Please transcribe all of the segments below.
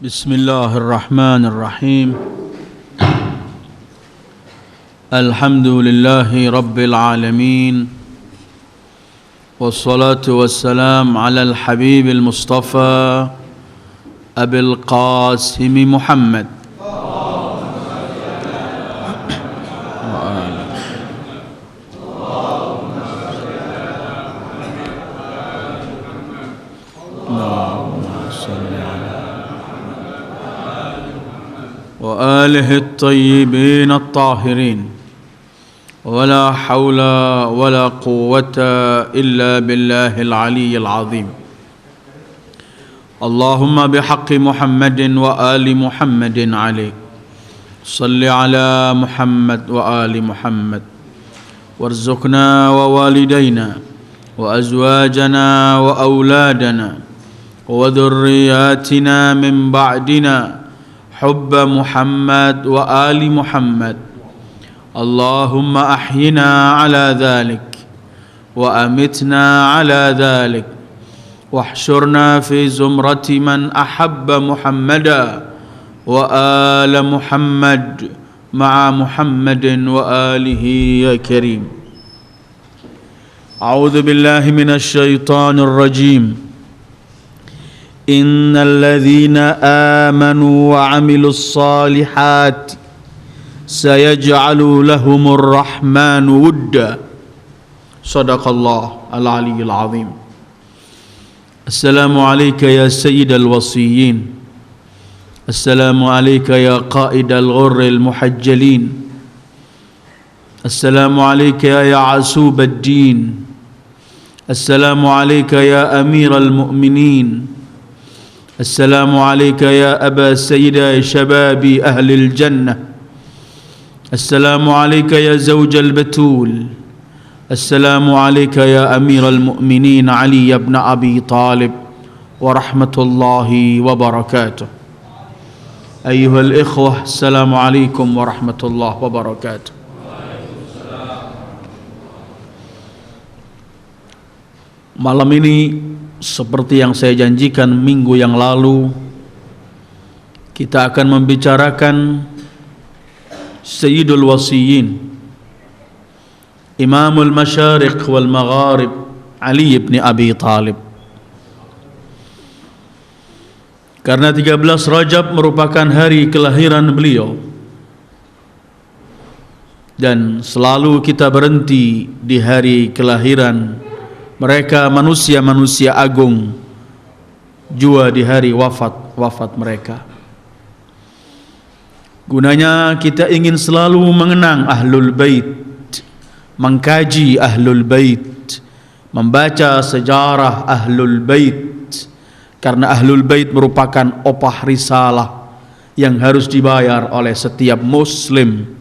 Bismillahirrahmanirrahim. Alhamdulillahi Rabbil Alamin. Wassalatu wassalam ala al-habibil Mustafa Abil Qasim Muhammad وآله الطيبين الطاهرين ولا حول ولا قوة إلا بالله العلي العظيم اللهم بحق محمد وآل محمد عليه صل على محمد وآل محمد وارزقنا ووالدينا وأزواجنا وأولادنا وذرياتنا من بعدنا حب محمد وآل محمد اللهم أحينا على ذلك وأمتنا على ذلك واحشرنا في زمرة من أحب محمدا وآل محمد مع محمد وآله يا كريم. أعوذ بالله من الشيطان الرجيم. إن الذين آمنوا وعملوا الصالحات سيجعل لهم الرحمن ودا. صدق الله العلي العظيم. السلام عليك يا سيد الوصيين. السلام عليك يا قائد الغر المحجلين. السلام عليك يا عسوب الدين. السلام عليك يا أمير المؤمنين. السلام عليك يا أبا سيد شباب أهل الجنة. السلام عليك يا زوج البتول. السلام عليك يا أمير المؤمنين علي بن أبي طالب ورحمة الله وبركاته. أيها الإخوة السلام عليكم ورحمة الله وبركاته. Malam ini seperti yang saya janjikan minggu yang lalu, kita akan membicarakan Sayyidul Wasiyin, Imamul Masyariq wal Magharib, Ali ibn Abi Talib. Karena 13 Rajab merupakan hari kelahiran beliau, dan selalu kita berhenti di hari kelahiran mereka, manusia-manusia agung, jua di hari wafat mereka. Gunanya kita ingin selalu mengenang Ahlul Bait, mengkaji Ahlul Bait, membaca sejarah Ahlul Bait, karena Ahlul Bait merupakan opah risalah yang harus dibayar oleh setiap muslim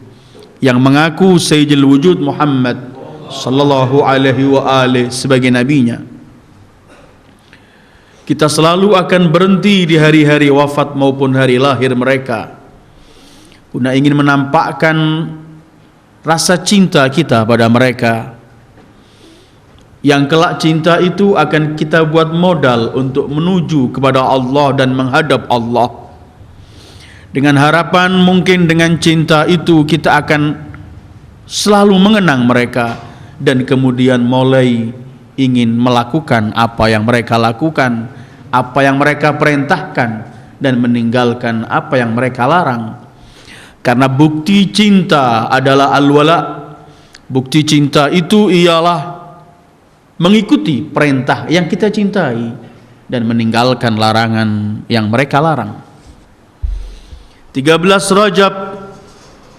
yang mengaku Sayyidul Wujud Muhammad sallallahu alaihi wa alihi sebagai nabinya. Kita selalu akan berhenti di hari-hari wafat maupun hari lahir mereka, guna ingin menampakkan rasa cinta kita pada mereka, yang kelak cinta itu akan kita buat modal untuk menuju kepada Allah dan menghadap Allah. Dengan harapan mungkin dengan cinta itu kita akan selalu mengenang mereka, dan kemudian mulai ingin melakukan apa yang mereka lakukan, apa yang mereka perintahkan, dan meninggalkan apa yang mereka larang. Karena bukti cinta adalah al-wala. Bukti cinta itu ialah mengikuti perintah yang kita cintai dan meninggalkan larangan yang mereka larang. 13 Rajab,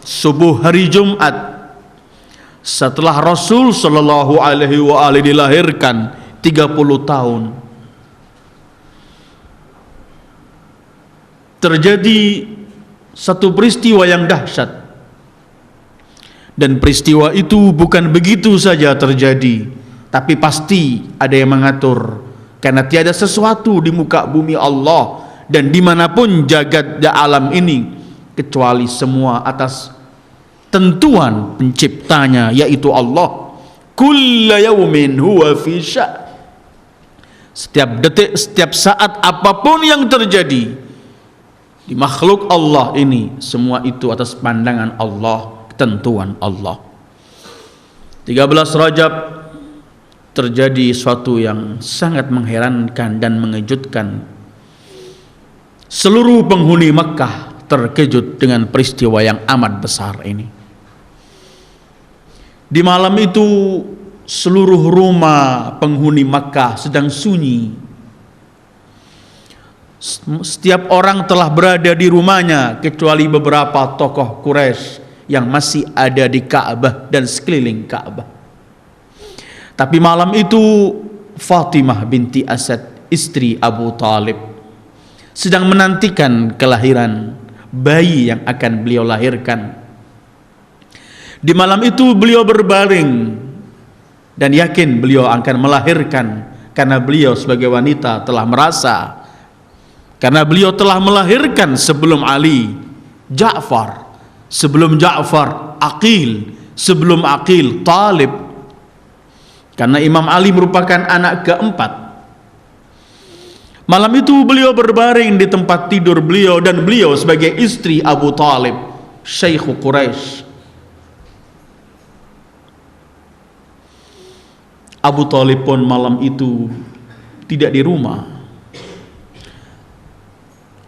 subuh hari Jumat, setelah Rasul sallallahu alaihi wa alihi dilahirkan 30 tahun, terjadi satu peristiwa yang dahsyat. Dan peristiwa itu bukan begitu saja terjadi, tapi pasti ada yang mengatur, karena tiada sesuatu di muka bumi Allah dan dimanapun jagat alam ini kecuali semua atas tentuan penciptanya, yaitu Allah. Kulla yaumin huwa fi sya'. Setiap detik, setiap saat, apapun yang terjadi, Di makhluk Allah ini semua itu atas pandangan Allah, ketentuan Allah. 13 Rajab terjadi suatu yang sangat mengherankan dan mengejutkan. Seluruh penghuni Mekah terkejut dengan peristiwa yang amat besar ini. Di malam itu seluruh rumah penghuni Makkah sedang sunyi. Setiap orang telah berada di rumahnya kecuali beberapa tokoh Quraisy yang masih ada di Ka'bah dan sekeliling Ka'bah. Tapi malam itu Fatimah binti Asad, istri Abu Talib, sedang menantikan kelahiran bayi yang akan beliau lahirkan. Di malam itu beliau berbaring dan yakin beliau akan melahirkan, karena beliau sebagai wanita telah merasa, karena beliau telah melahirkan sebelum Ali, Ja'far, sebelum Ja'far, Aqil, sebelum Aqil, Talib. Karena Imam Ali merupakan anak keempat. Malam itu beliau berbaring di tempat tidur beliau, dan beliau sebagai istri Abu Talib, Syekh Quraisy. Abu Talib pun malam itu tidak di rumah.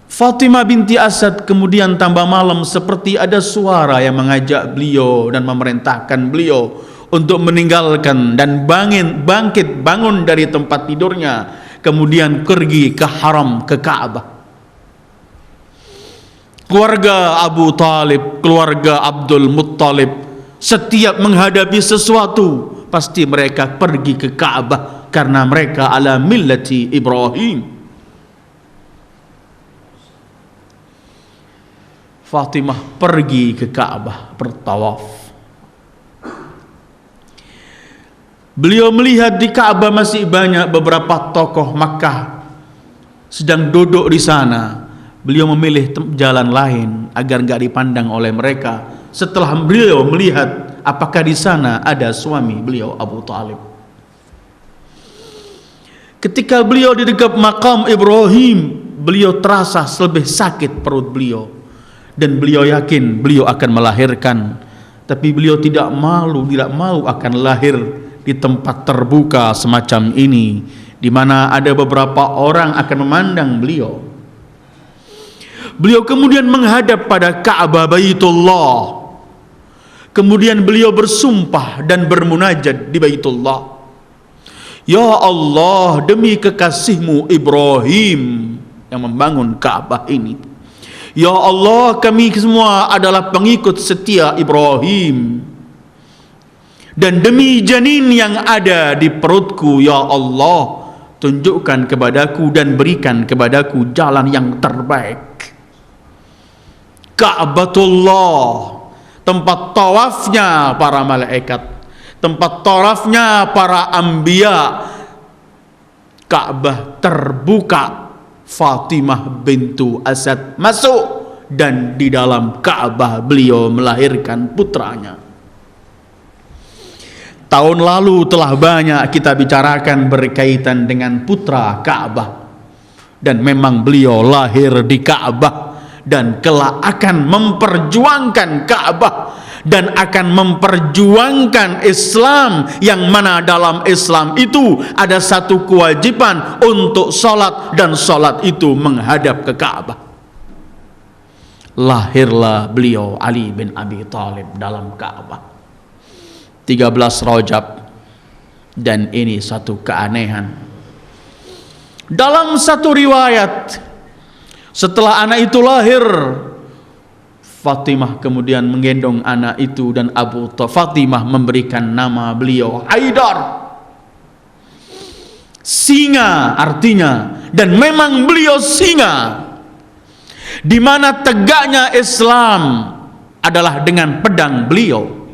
Fatimah binti Asad kemudian tambah malam seperti ada suara yang mengajak beliau dan memerintahkan beliau untuk meninggalkan dan bangun dari tempat tidurnya, kemudian pergi ke haram, ke Ka'bah. Keluarga Abu Talib, keluarga Abdul Muttalib, setiap menghadapi sesuatu pasti mereka pergi ke Ka'bah, karena mereka ala millati Ibrahim. Fatimah pergi ke Ka'bah bertawaf. Beliau melihat di Ka'bah masih banyak beberapa tokoh Makkah sedang duduk di sana. Beliau memilih jalan lain agar enggak dipandang oleh mereka. Setelah beliau melihat apakah di sana ada suami beliau Abu Talib. Ketika beliau di dekat makam Ibrahim, beliau terasa lebih sakit perut beliau, dan beliau yakin beliau akan melahirkan. Tapi beliau tidak mau akan lahir di tempat terbuka semacam ini, di mana ada beberapa orang akan memandang beliau. Beliau kemudian menghadap pada Ka'bah Baitullah. Kemudian beliau bersumpah dan bermunajat di Baitullah. Ya Allah, demi kekasihmu Ibrahim yang membangun Ka'bah ini, ya Allah, kami semua adalah pengikut setia Ibrahim, dan demi janin yang ada di perutku, ya Allah, tunjukkan kepadaku dan berikan kepadaku jalan yang terbaik. Ka'batullah, tempat tawafnya para malaikat, tempat tawafnya para anbiya. Ka'bah terbuka. Fatimah bintu Asad masuk, dan di dalam Ka'bah beliau melahirkan putranya. Tahun lalu telah banyak kita bicarakan berkaitan dengan putra Ka'bah, dan memang beliau lahir di Ka'bah dan kelak akan memperjuangkan Ka'bah dan akan memperjuangkan Islam, yang mana dalam Islam itu ada satu kewajiban untuk sholat, dan sholat itu menghadap ke Ka'bah. Lahirlah beliau Ali bin Abi Talib dalam Ka'bah 13 Rajab. Dan ini satu keanehan. Dalam satu riwayat, setelah anak itu lahir, Fatimah kemudian menggendong anak itu, dan Fatimah memberikan nama beliau Haidar, singa artinya. Dan memang beliau singa, di mana tegaknya Islam adalah dengan pedang beliau.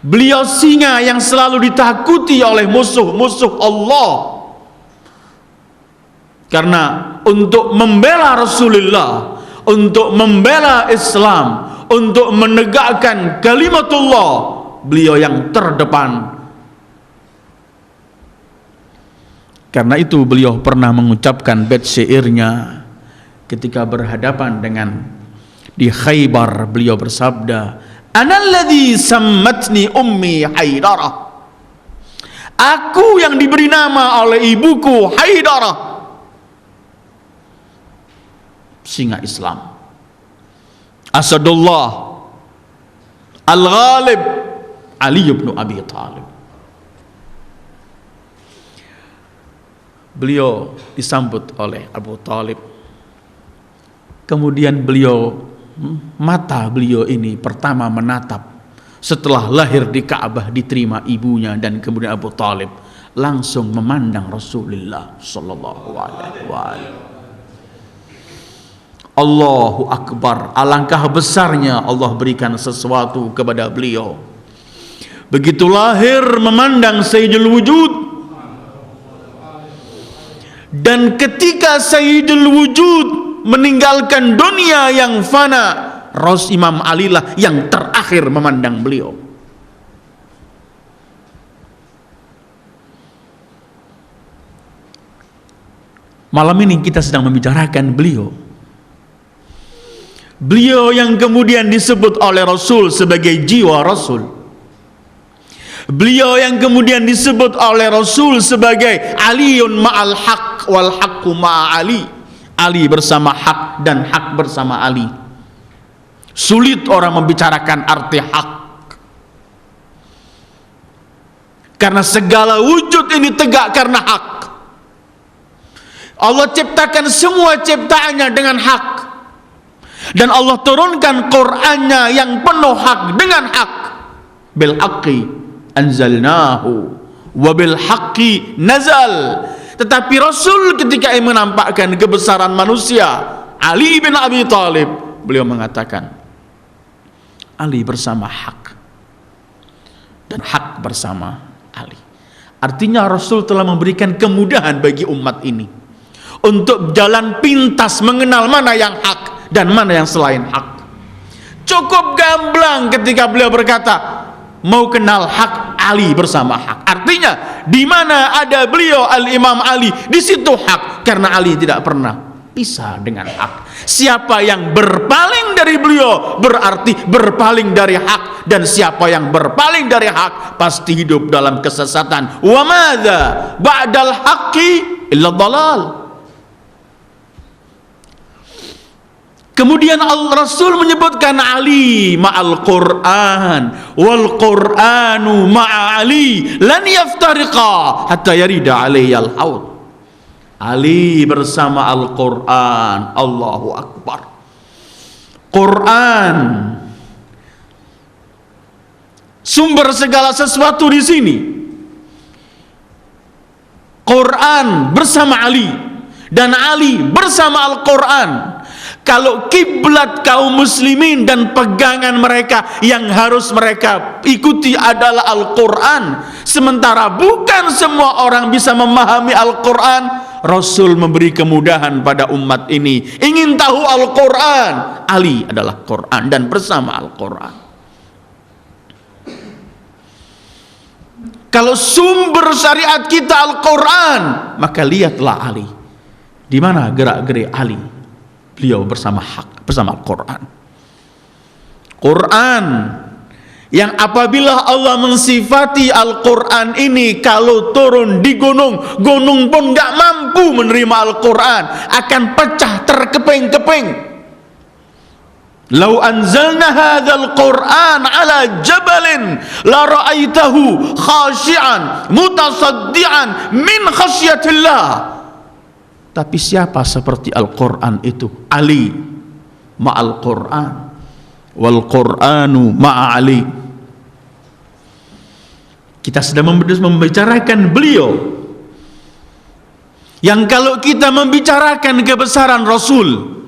Beliau singa yang selalu ditakuti oleh musuh-musuh Allah, karena untuk membela Rasulullah, untuk membela Islam, untuk menegakkan kalimatullah, beliau yang terdepan. Karena itu beliau pernah mengucapkan bait syairnya ketika berhadapan dengan di Khaybar, beliau bersabda, "Analladzi sammatni ummi Haidarah." Aku yang diberi nama oleh ibuku Haidarah, singa Islam, Asadullah Al-Ghalib, Ali bin Abi Thalib. Beliau disambut oleh Abu Thalib. Kemudian mata beliau ini pertama menatap, setelah lahir di Ka'bah diterima ibunya, dan kemudian Abu Thalib langsung memandang Rasulullah sallallahu alaihi wasallam. Allahu Akbar, alangkah besarnya Allah berikan sesuatu kepada beliau. Begitu lahir memandang Sayyidul Wujud, dan ketika Sayyidul Wujud meninggalkan dunia yang fana, Imam Ali lah yang terakhir memandang beliau. Malam ini kita sedang membicarakan beliau. Beliau yang kemudian disebut oleh Rasul sebagai jiwa Rasul. Beliau yang kemudian disebut oleh Rasul sebagai Aliun ma'al haq wal haqqu ma'a Ali. Ali bersama hak dan hak bersama Ali. Sulit orang membicarakan arti hak, karena segala wujud ini tegak karena hak. Allah ciptakan semua ciptaannya dengan hak, dan Allah turunkan Qur'annya yang penuh hak dengan hak. Bil haqqi anzalnahu wa bil haqqi nazal. Tetapi Rasul ketika ia menampakkan kebesaran manusia, Ali bin Abi Thalib, beliau mengatakan Ali bersama hak dan hak bersama Ali. Artinya Rasul telah memberikan kemudahan bagi umat ini untuk jalan pintas mengenal mana yang hak dan mana yang selain hak. Cukup gamblang ketika beliau berkata, mau kenal hak, Ali bersama hak. Artinya di mana ada beliau Al-Imam Ali, di situ hak, karena Ali tidak pernah pisah dengan hak. Siapa yang berpaling dari beliau berarti berpaling dari hak, dan siapa yang berpaling dari hak pasti hidup dalam kesesatan. Wa madza ba'dal haqqi illa dhalal. Kemudian Rasul menyebutkan Ali ma'al Qur'an wal Qur'anu ma'a Ali lan yaftariqa hatta yarida alayyal haud. Ali bersama Al-Qur'an. Allahu Akbar. Quran sumber segala sesuatu di sini. Quran bersama Ali, dan Ali bersama Al-Quran. Kalau kiblat kaum muslimin dan pegangan mereka yang harus mereka ikuti adalah Al-Quran, sementara bukan semua orang bisa memahami Al-Quran, Rasul memberi kemudahan pada umat ini. Ingin tahu Al-Quran, Ali adalah Quran dan bersama Al-Quran. Kalau sumber syariat kita Al-Quran, maka lihatlah Ali. Di mana gerak-gerik Ali? Beliau bersama hak, bersama Al-Quran. Quran yang apabila Allah mensifati Al-Quran ini, kalau turun di gunung, gunung pun gak mampu menerima Al-Quran, akan pecah terkeping-keping. Lau anzalna hadzal Qur'an ala jabalin la ra'aitahu khashi'an mutasaddian min khasyatillah. Tapi siapa seperti Al-Quran itu? Ali ma'al Quran wal Qur'anu ma'a Ali. Kita sedang membicarakan beliau yang kalau kita membicarakan kebesaran Rasul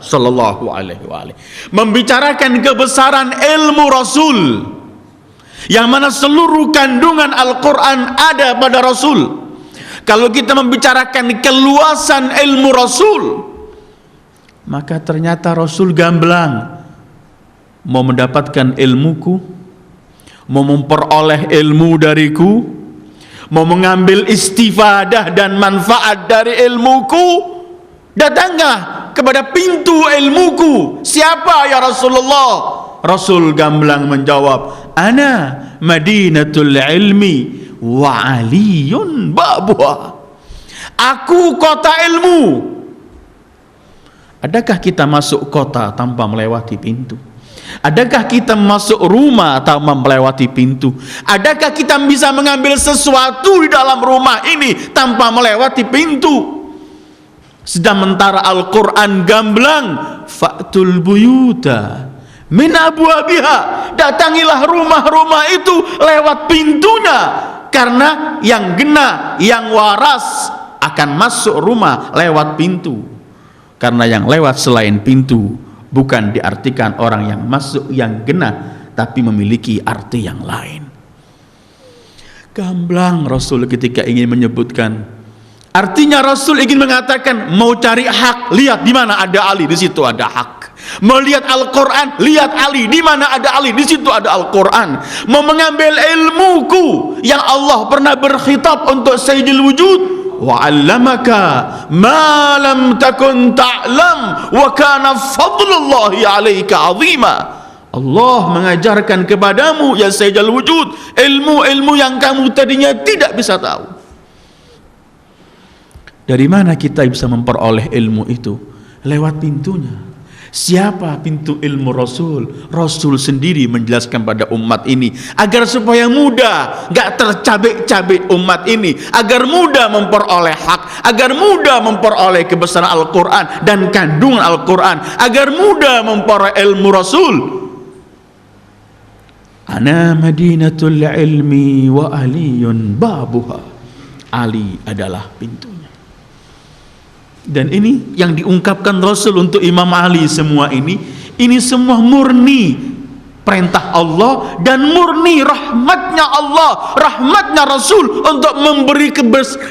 sallallahu alaihi wa alihi, membicarakan kebesaran ilmu Rasul, yang mana seluruh kandungan Al-Quran ada pada Rasul. Kalau kita membicarakan keluasan ilmu Rasul, maka ternyata Rasul gamblang. Mau mendapatkan ilmuku, mau memperoleh ilmu dariku, mau mengambil istifadah dan manfaat dari ilmuku, Datanglah kepada pintu ilmuku. Siapa ya Rasulullah? Rasul gamblang menjawab, ana Madinatul ilmi wa aliyun babuha. Aku kota ilmu. Adakah kita masuk kota tanpa melewati pintu? Adakah kita masuk rumah tanpa melewati pintu? Adakah kita bisa mengambil sesuatu di dalam rumah ini tanpa melewati pintu? Sementara Al-Quran gamblang, fa'tul buyuta min abwabiha, datangilah rumah-rumah itu lewat pintunya, karena yang genah, yang waras akan masuk rumah lewat pintu. Karena yang lewat selain pintu bukan diartikan orang yang masuk yang genah, tapi memiliki arti yang lain. Gamblang Rasul ketika ingin menyebutkan. Artinya Rasul ingin mengatakan, mau cari hak, lihat di mana ada Ali, di situ ada hak. Mau lihat Al-Quran, lihat Ali, di mana ada Ali, di situ ada Al-Quran. Mau mengambil ilmuku yang Allah pernah berkhitab untuk Sayyidil Wujud, wa 'allamaka ma lam takun ta'lam wa kana fadlullahi 'alaika 'azima. Allah mengajarkan kepadamu ya Sayyidil Wujud ilmu-ilmu yang kamu tadinya tidak bisa tahu. Dari mana kita bisa memperoleh ilmu itu? Lewat pintunya. Siapa pintu ilmu Rasul? Rasul sendiri menjelaskan pada umat ini agar supaya mudah, gak tercabik-cabik umat ini, agar mudah memperoleh hak, agar mudah memperoleh kebesaran Al-Quran dan kandungan Al-Quran, agar mudah memperoleh ilmu Rasul. Ana Madinatul ilmi wa aliyun babuha. Ali adalah pintunya. Dan ini yang diungkapkan Rasul untuk Imam Ali, semua ini semua murni perintah Allah dan murni rahmatnya Allah, rahmatnya Rasul untuk memberi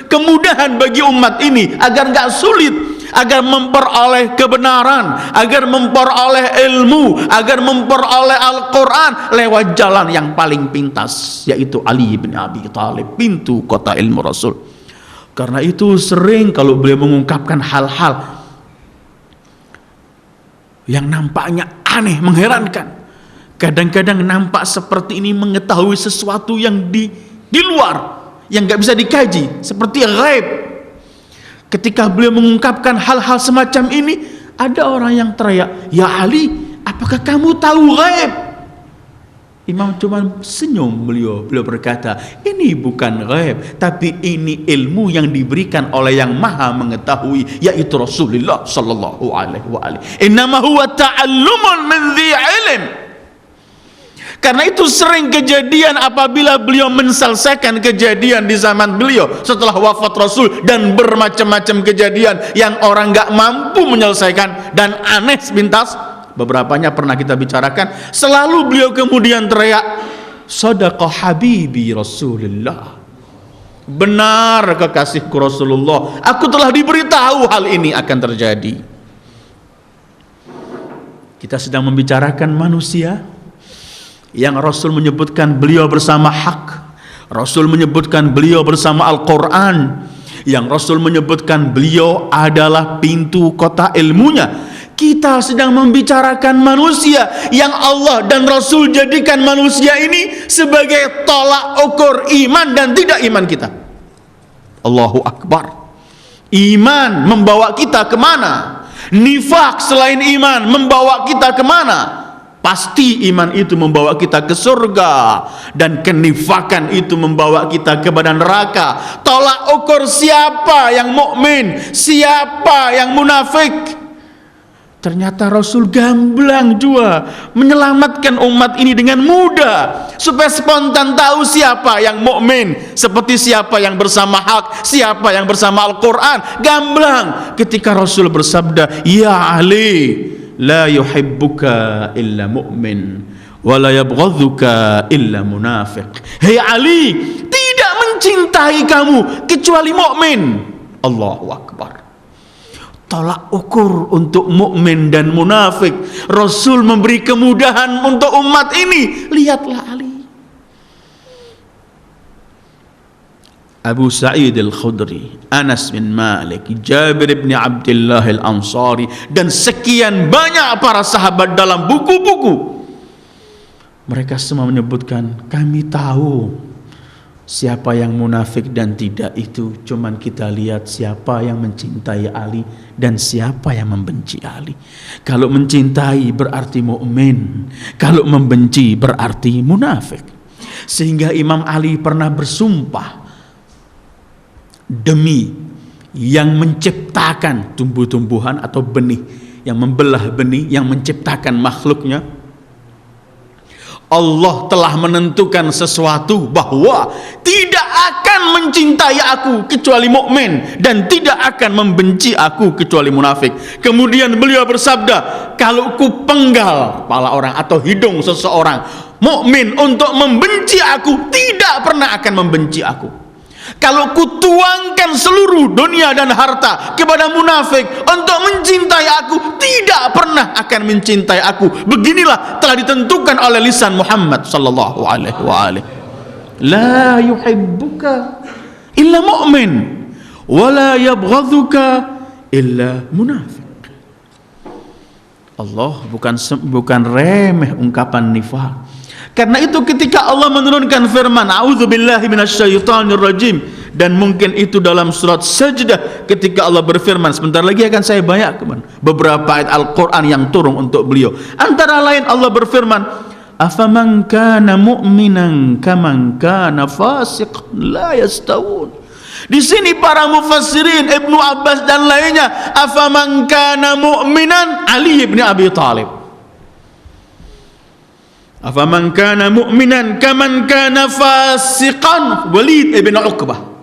kemudahan bagi umat ini agar gak sulit, agar memperoleh kebenaran, agar memperoleh ilmu, agar memperoleh Al-Quran lewat jalan yang paling pintas, yaitu Ali bin Abi Thalib, pintu kota ilmu Rasul. Karena itu sering kalau beliau mengungkapkan hal-hal yang nampaknya aneh, mengherankan, kadang-kadang nampak seperti ini mengetahui sesuatu yang di luar, yang gak bisa dikaji, seperti ghaib. Ketika beliau mengungkapkan hal-hal semacam ini, ada orang yang teriak, ya Ali, apakah kamu tahu ghaib? Imam cuma senyum, beliau berkata, ini bukan ghaib, tapi ini ilmu yang diberikan oleh yang maha mengetahui, yaitu Rasulullah sallallahu alaihi wa alihi. Innama huwa ta'allumun min dhi ilm. Karena itu sering kejadian apabila beliau menselesaikan kejadian di zaman beliau setelah wafat Rasul, dan bermacam-macam kejadian yang orang gak mampu menyelesaikan dan aneh sepintas. Beberapanya pernah kita bicarakan. Selalu beliau kemudian teriak, Sadaqa habibi Rasulullah, benar kekasihku Rasulullah, aku telah diberitahu hal ini akan terjadi. Kita sedang membicarakan manusia yang Rasul menyebutkan beliau bersama hak, Rasul menyebutkan beliau bersama Al-Quran, yang Rasul menyebutkan beliau adalah pintu kota ilmunya. Kita sedang membicarakan manusia yang Allah dan Rasul jadikan manusia ini sebagai tolak ukur iman dan tidak iman kita. Allahu Akbar. Iman membawa kita kemana? Nifak selain iman membawa kita kemana? Pasti iman itu membawa kita ke surga, dan kenifakan itu membawa kita kepada neraka. Tolak ukur siapa yang mukmin, siapa yang munafik. Ternyata Rasul gamblang juga menyelamatkan umat ini dengan mudah, supaya spontan tahu siapa yang mukmin, seperti siapa yang bersama hak, siapa yang bersama Al-Quran. Gamblang ketika Rasul bersabda, ya Ali, la yuhibbuka illa mu'min wa la yabghadhuka illa munafiq. Hei Ali, tidak mencintai kamu kecuali mukmin. Allahu Akbar. Tolak ukur untuk mukmin dan munafik. Rasul memberi kemudahan untuk umat ini. Lihatlah Ali. Abu Sa'id al-Khudri, Anas bin Malik, Jabir bin Abdullah al-Ansari, dan sekian banyak para sahabat dalam buku-buku. Mereka semua menyebutkan, kami tahu siapa yang munafik dan tidak, itu cuman kita lihat siapa yang mencintai Ali dan siapa yang membenci Ali. Kalau mencintai berarti mukmin, kalau membenci berarti munafik. Sehingga Imam Ali pernah bersumpah, demi yang menciptakan tumbuh-tumbuhan atau benih, yang membelah benih, yang menciptakan makhluknya, Allah telah menentukan sesuatu bahwa tidak akan mencintai aku kecuali mukmin dan tidak akan membenci aku kecuali munafik. Kemudian beliau bersabda, kalau ku penggal kepala orang atau hidung seseorang mukmin untuk membenci aku, tidak pernah akan membenci aku. Kalau kutuangkan seluruh dunia dan harta kepada munafik untuk mencintai aku, tidak pernah akan mencintai aku. Beginilah telah ditentukan oleh lisan Muhammad sallallahu alaihi wa alihi. La yuhibbuka illa mu'min wa la yabghadhuka illa munafik. Allah bukan remeh ungkapan nifaq. Karena itu ketika Allah menurunkan firman a'udzubillahi minasyaitonir rajim, dan mungkin itu dalam surat Sajdah ketika Allah berfirman, sebentar lagi akan saya bacakan beberapa ayat Al-Qur'an yang turun untuk beliau. Antara lain Allah berfirman, afaman kana mu'minan kaman kana fasiqan la yastawun. Di sini para mufassirin Ibnu Abbas dan lainnya, afaman kana mu'minan Ali bin Abi Thalib, afaman kana mu'minan kaman kana fasiqan Walid ibn Uqbah.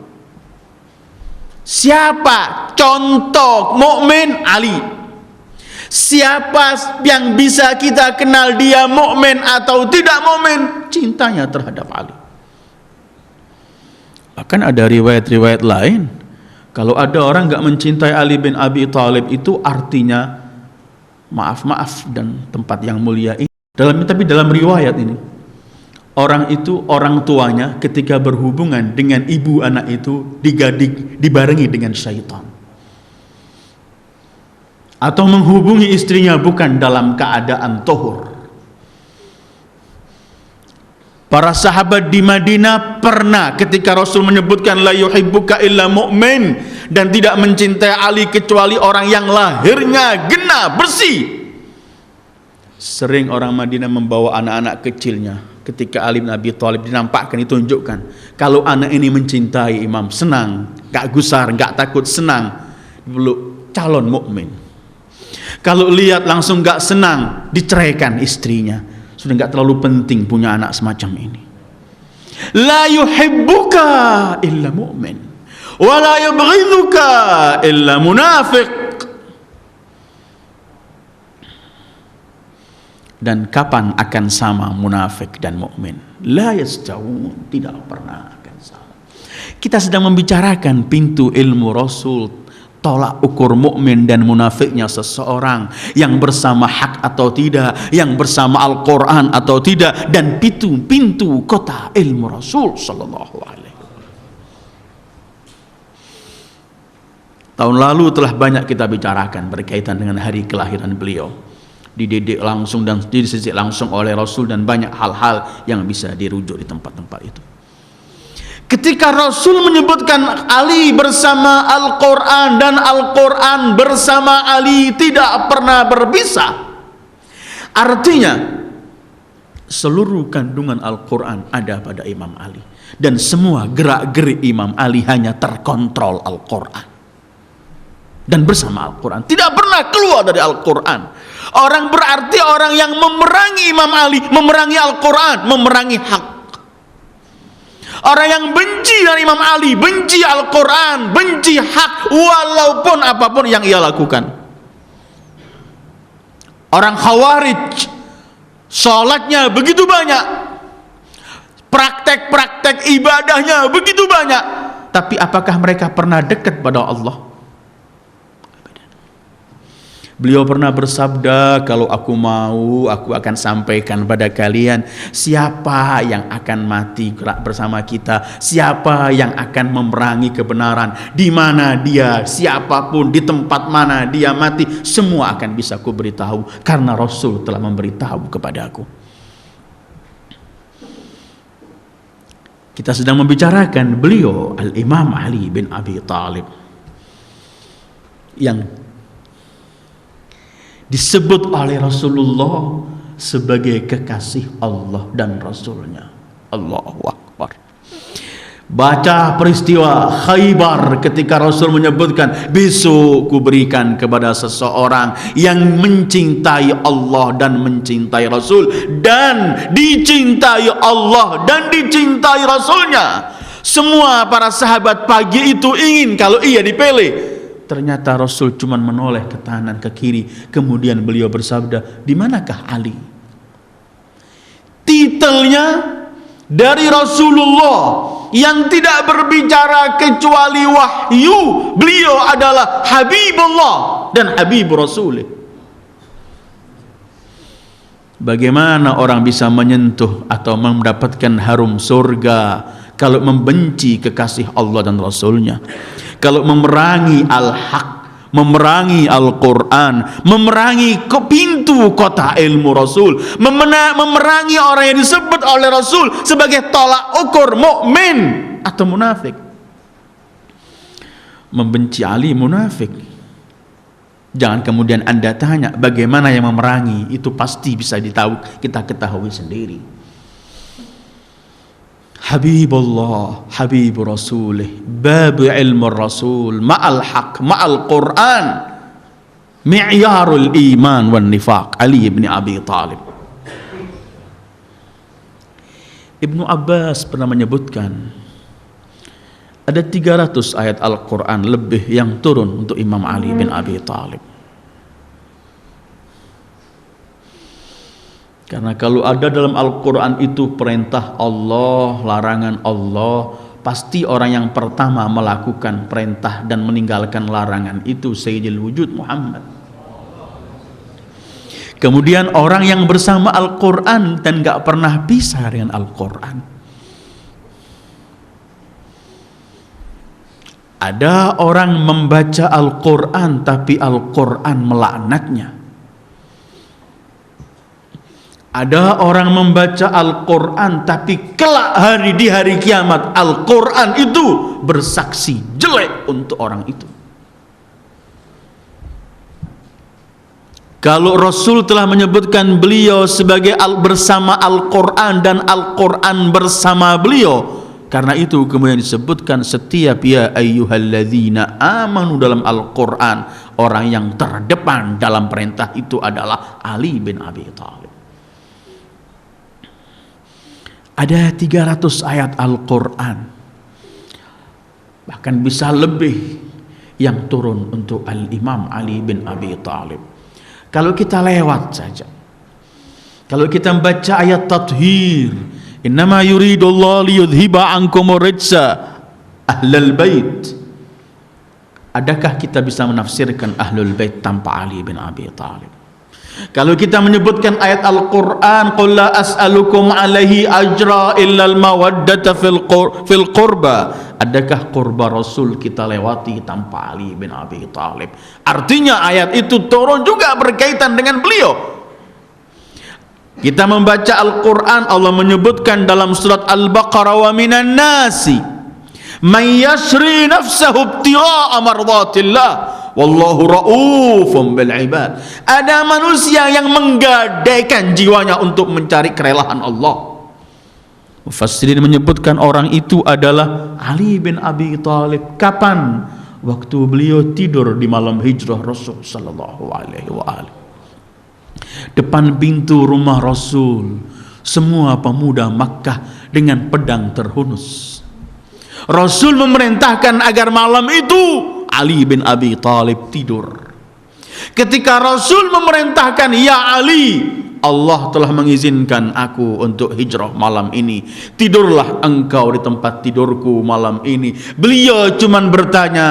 Siapa contoh mukmin? Ali. Siapa yang bisa kita kenal dia mukmin atau tidak mukmin? Cintanya terhadap Ali. Bahkan ada riwayat-riwayat lain, kalau ada orang enggak mencintai Ali bin Abi Thalib, itu artinya maaf dan tempat yang mulia ini. Tapi dalam riwayat ini, orang itu, orang tuanya ketika berhubungan dengan ibu anak itu dibarengi dengan syaitan, atau menghubungi istrinya bukan dalam keadaan tohur. Para sahabat di Madinah pernah ketika Rasul menyebutkan la yuhibbuka illa mu'min, dan tidak mencintai Ali kecuali orang yang lahirnya genah bersih. Sering orang Madinah membawa anak-anak kecilnya ketika Ali bin Abi Thalib dinampakkan, ditunjukkan, kalau anak ini mencintai imam, senang, gak gusar, gak takut, senang, peluk, calon mukmin. Kalau lihat langsung gak senang, diceraikan istrinya, sudah gak terlalu penting punya anak semacam ini. La yuhibbuka illa mu'min wa la yubghiduka illa munafiq. Dan kapan akan sama munafik dan mukmin? La yastawun, tidak pernah akan sama. Kita sedang membicarakan pintu ilmu Rasul, tolak ukur mukmin dan munafiknya seseorang, yang bersama hak atau tidak, yang bersama Al-Quran atau tidak, dan pintu kota ilmu Rasul sallallahu alaihi wasallam. Tahun lalu telah banyak kita bicarakan berkaitan dengan hari kelahiran beliau, dididik langsung dan dididik langsung oleh Rasul, dan banyak hal-hal yang bisa dirujuk di tempat-tempat itu. Ketika Rasul menyebutkan Ali bersama Al-Quran dan Al-Quran bersama Ali tidak pernah berpisah, artinya seluruh kandungan Al-Quran ada pada Imam Ali, dan semua gerak-gerik Imam Ali hanya terkontrol Al-Quran dan bersama Al-Quran, tidak pernah keluar dari Al-Quran. Orang berarti orang yang memerangi Imam Ali, memerangi Al-Quran, memerangi hak. Orang yang benci dari Imam Ali, benci Al-Quran, benci hak, walaupun apapun yang ia lakukan. Orang Khawarij, sholatnya begitu banyak, praktek-praktek ibadahnya begitu banyak, tapi apakah mereka pernah dekat pada Allah? Beliau pernah bersabda, kalau aku mau, aku akan sampaikan pada kalian siapa yang akan mati bersama kita, siapa yang akan memerangi kebenaran, di mana dia, siapapun, di tempat mana dia mati, semua akan bisa aku beritahu karena Rasul telah memberitahu kepadaku. Kita sedang membicarakan beliau Al-Imam Ali bin Abi Thalib yang disebut oleh Rasulullah sebagai kekasih Allah dan Rasulnya. Allahu Akbar. Baca peristiwa Khaybar ketika Rasul menyebutkan, besok kuberikan kepada seseorang yang mencintai Allah dan mencintai Rasul dan dicintai Allah dan dicintai Rasulnya. Semua para sahabat pagi itu ingin kalau ia dipilih. Ternyata Rasul cuma menoleh ke kanan ke kiri. Kemudian beliau bersabda, di manakah Ali? Titelnya dari Rasulullah yang tidak berbicara kecuali wahyu. Beliau adalah Habibullah dan Habib Rasulih. Bagaimana orang bisa menyentuh atau mendapatkan harum surga kalau membenci kekasih Allah dan Rasulnya? Kalau memerangi al-haq, memerangi Al-Quran, memerangi ke pintu kota ilmu Rasul, memerangi orang yang disebut oleh Rasul sebagai tolak ukur mukmin atau munafik. Membenci Ali munafik. Jangan kemudian Anda tanya bagaimana yang memerangi, itu pasti bisa kita ketahui sendiri. Habibullah, Habib Rasulih, bab ilmu Rasul, ma'al haq, ma'al Quran, mi'yarul iman wan nifaq, Ali bin Abi Thalib. Ibnu Abbas pernah menyebutkan ada 300 ayat Al-Quran lebih yang turun untuk Imam Ali bin Abi Thalib. Karena kalau ada dalam Al-Quran itu perintah Allah, larangan Allah, pasti orang yang pertama melakukan perintah dan meninggalkan larangan itu Sayyidil Wujud Muhammad. Kemudian orang yang bersama Al-Quran dan gak pernah pisah dengan Al-Quran. Ada orang membaca Al-Quran tapi Al-Quran melaknatnya. Ada orang membaca Al-Quran tapi kelak di hari kiamat Al-Quran itu bersaksi jelek untuk orang itu. Kalau Rasul telah menyebutkan beliau sebagai bersama Al-Quran dan Al-Quran bersama beliau, karena itu kemudian disebutkan setiap ya ayyuhalladzina amanu dalam Al-Quran, orang yang terdepan dalam perintah itu adalah Ali bin Abi Thalib. Ada 300 ayat Al-Quran, bahkan bisa lebih, yang turun untuk Al-Imam Ali bin Abi Thalib. Kalau kita lewat saja, kalau kita membaca ayat tathhir, innama yuridullahu liyudhiba ankumur rijsa ahlal bait, adakah kita bisa menafsirkan ahlul bait tanpa Ali bin Abi Thalib? Kalau kita menyebutkan ayat Al-Quran, qul la as'alukum alaihi ajra illal mawaddata fil qurba, adakah qurba Rasul kita lewati tanpa Ali bin Abi Thalib? Artinya ayat itu turun juga berkaitan dengan beliau. Kita membaca Al-Quran, Allah menyebutkan dalam surat Al-Baqarah, wa minan nasi man yashri nafsahu ibtigha'a mardatillah wallahu ra'ufun bil ibad. Ada manusia yang menggadaikan jiwanya untuk mencari kerelaan Allah. Mufassirin menyebutkan orang itu adalah Ali bin Abi Thalib. Kapan? Waktu beliau tidur di malam hijrah Rasul sallallahu alaihi wasallam. Depan pintu rumah Rasul, semua pemuda Makkah dengan pedang terhunus. Rasul memerintahkan agar malam itu Ali bin Abi Thalib tidur. Ketika Rasul memerintahkan, ya Ali, Allah telah mengizinkan aku untuk hijrah malam ini, tidurlah engkau di tempat tidurku malam ini. Beliau cuman bertanya,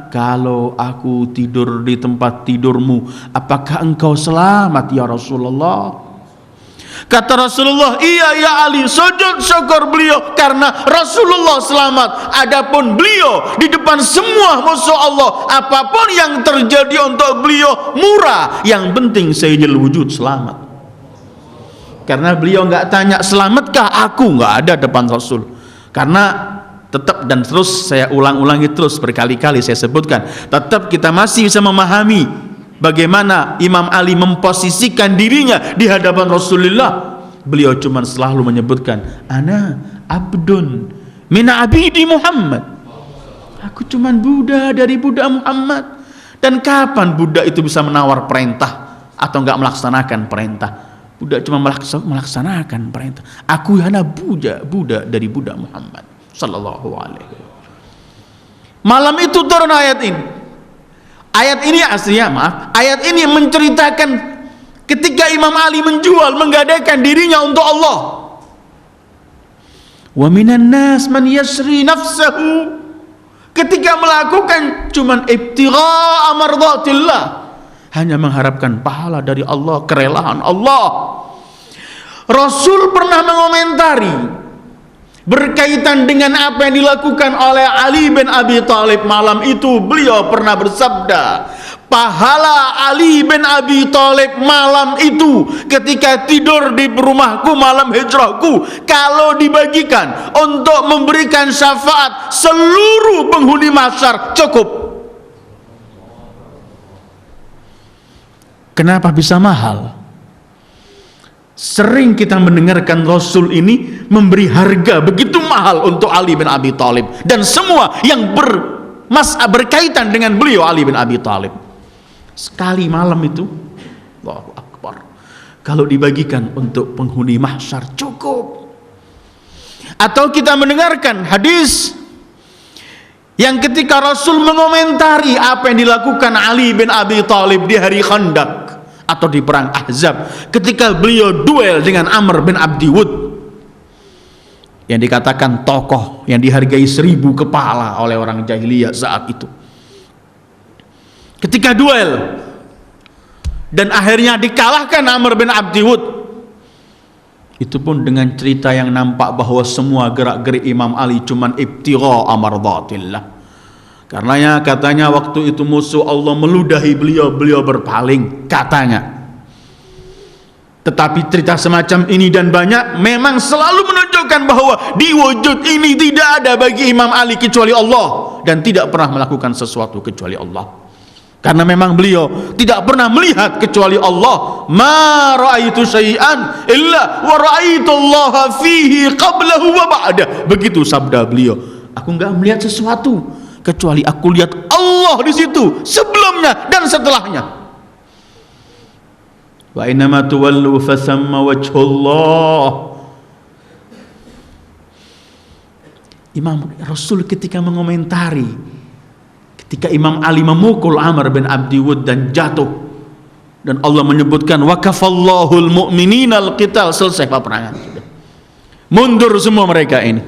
kalau aku tidur di tempat tidurmu, apakah engkau selamat ya Rasulullah? Kata Rasulullah, iya ya Ali, sujud syukur beliau karena Rasulullah selamat. Adapun beliau di depan semua musuh Allah, apapun yang terjadi untuk beliau murah, yang penting sayyidul wujud selamat. Karena beliau nggak tanya selamatkah aku, nggak ada depan Rasul. Karena tetap, dan terus saya ulang-ulangi terus berkali-kali saya sebutkan, tetap kita masih bisa memahami bagaimana Imam Ali memposisikan dirinya di hadapan Rasulullah. Beliau cuma selalu menyebutkan, ana abdun min abidi Muhammad, aku cuma budak dari budak Muhammad. Dan kapan budak itu bisa menawar perintah atau enggak melaksanakan perintah? Budak cuma melaksanakan perintah. Aku hanya budak dari budak Muhammad sallallahu alaihi wasallam. Malam itu turun ayat ini. Ayat ini aslinya, ayat ini menceritakan ketika Imam Ali menjual, menggadaikan dirinya untuk Allah. Wa minan nas man yasri nafsahu, ketika melakukan cuman ibtigha mardatillah, hanya mengharapkan pahala dari Allah, kerelaan Allah. Rasul pernah mengomentari berkaitan dengan apa yang dilakukan oleh Ali bin Abi Thalib malam itu. Beliau pernah bersabda, pahala Ali bin Abi Thalib malam itu ketika tidur di rumahku malam hijrahku, kalau dibagikan untuk memberikan syafaat seluruh penghuni mahsyar cukup. Kenapa bisa mahal? Sering kita mendengarkan Rasul ini memberi harga begitu mahal untuk Ali bin Abi Thalib dan semua yang berkaitan dengan beliau Ali bin Abi Thalib. Sekali malam itu, Allahu Akbar, kalau dibagikan untuk penghuni mahsyar cukup. Atau kita mendengarkan hadis yang ketika Rasul mengomentari apa yang dilakukan Ali bin Abi Thalib di hari Khandaq atau di perang Ahzab, ketika beliau duel dengan Amr bin Abdi Wud, yang dikatakan tokoh yang dihargai 1000 kepala oleh orang jahiliyah saat itu. Ketika duel dan akhirnya dikalahkan Amr bin Abdi Wud, itu pun dengan cerita yang nampak bahwa semua gerak-gerik Imam Ali cuman ibtigha amardatillah. Karenanya katanya waktu itu musuh Allah meludahi beliau, beliau berpaling katanya. Tetapi cerita semacam ini dan banyak memang selalu menunjukkan bahwa di wujud ini tidak ada bagi Imam Ali kecuali Allah, dan tidak pernah melakukan sesuatu kecuali Allah. Karena memang beliau tidak pernah melihat kecuali Allah. Ma ra'aitu syai'an illa wa ra'aitu Allah fihi qablahu wa ba'dah. Begitu sabda beliau. Aku enggak melihat sesuatu kecuali aku lihat Allah di situ sebelumnya dan setelahnya. Wa innama tuwallu fasamma wajhullah. Imam Rasul ketika mengomentari ketika Imam Ali memukul Amr bin Abdi Wud dan jatuh, dan Allah menyebutkan wa kafallahul mu'minina al-qital, selesai peperangan sudah. Mundur semua mereka ini.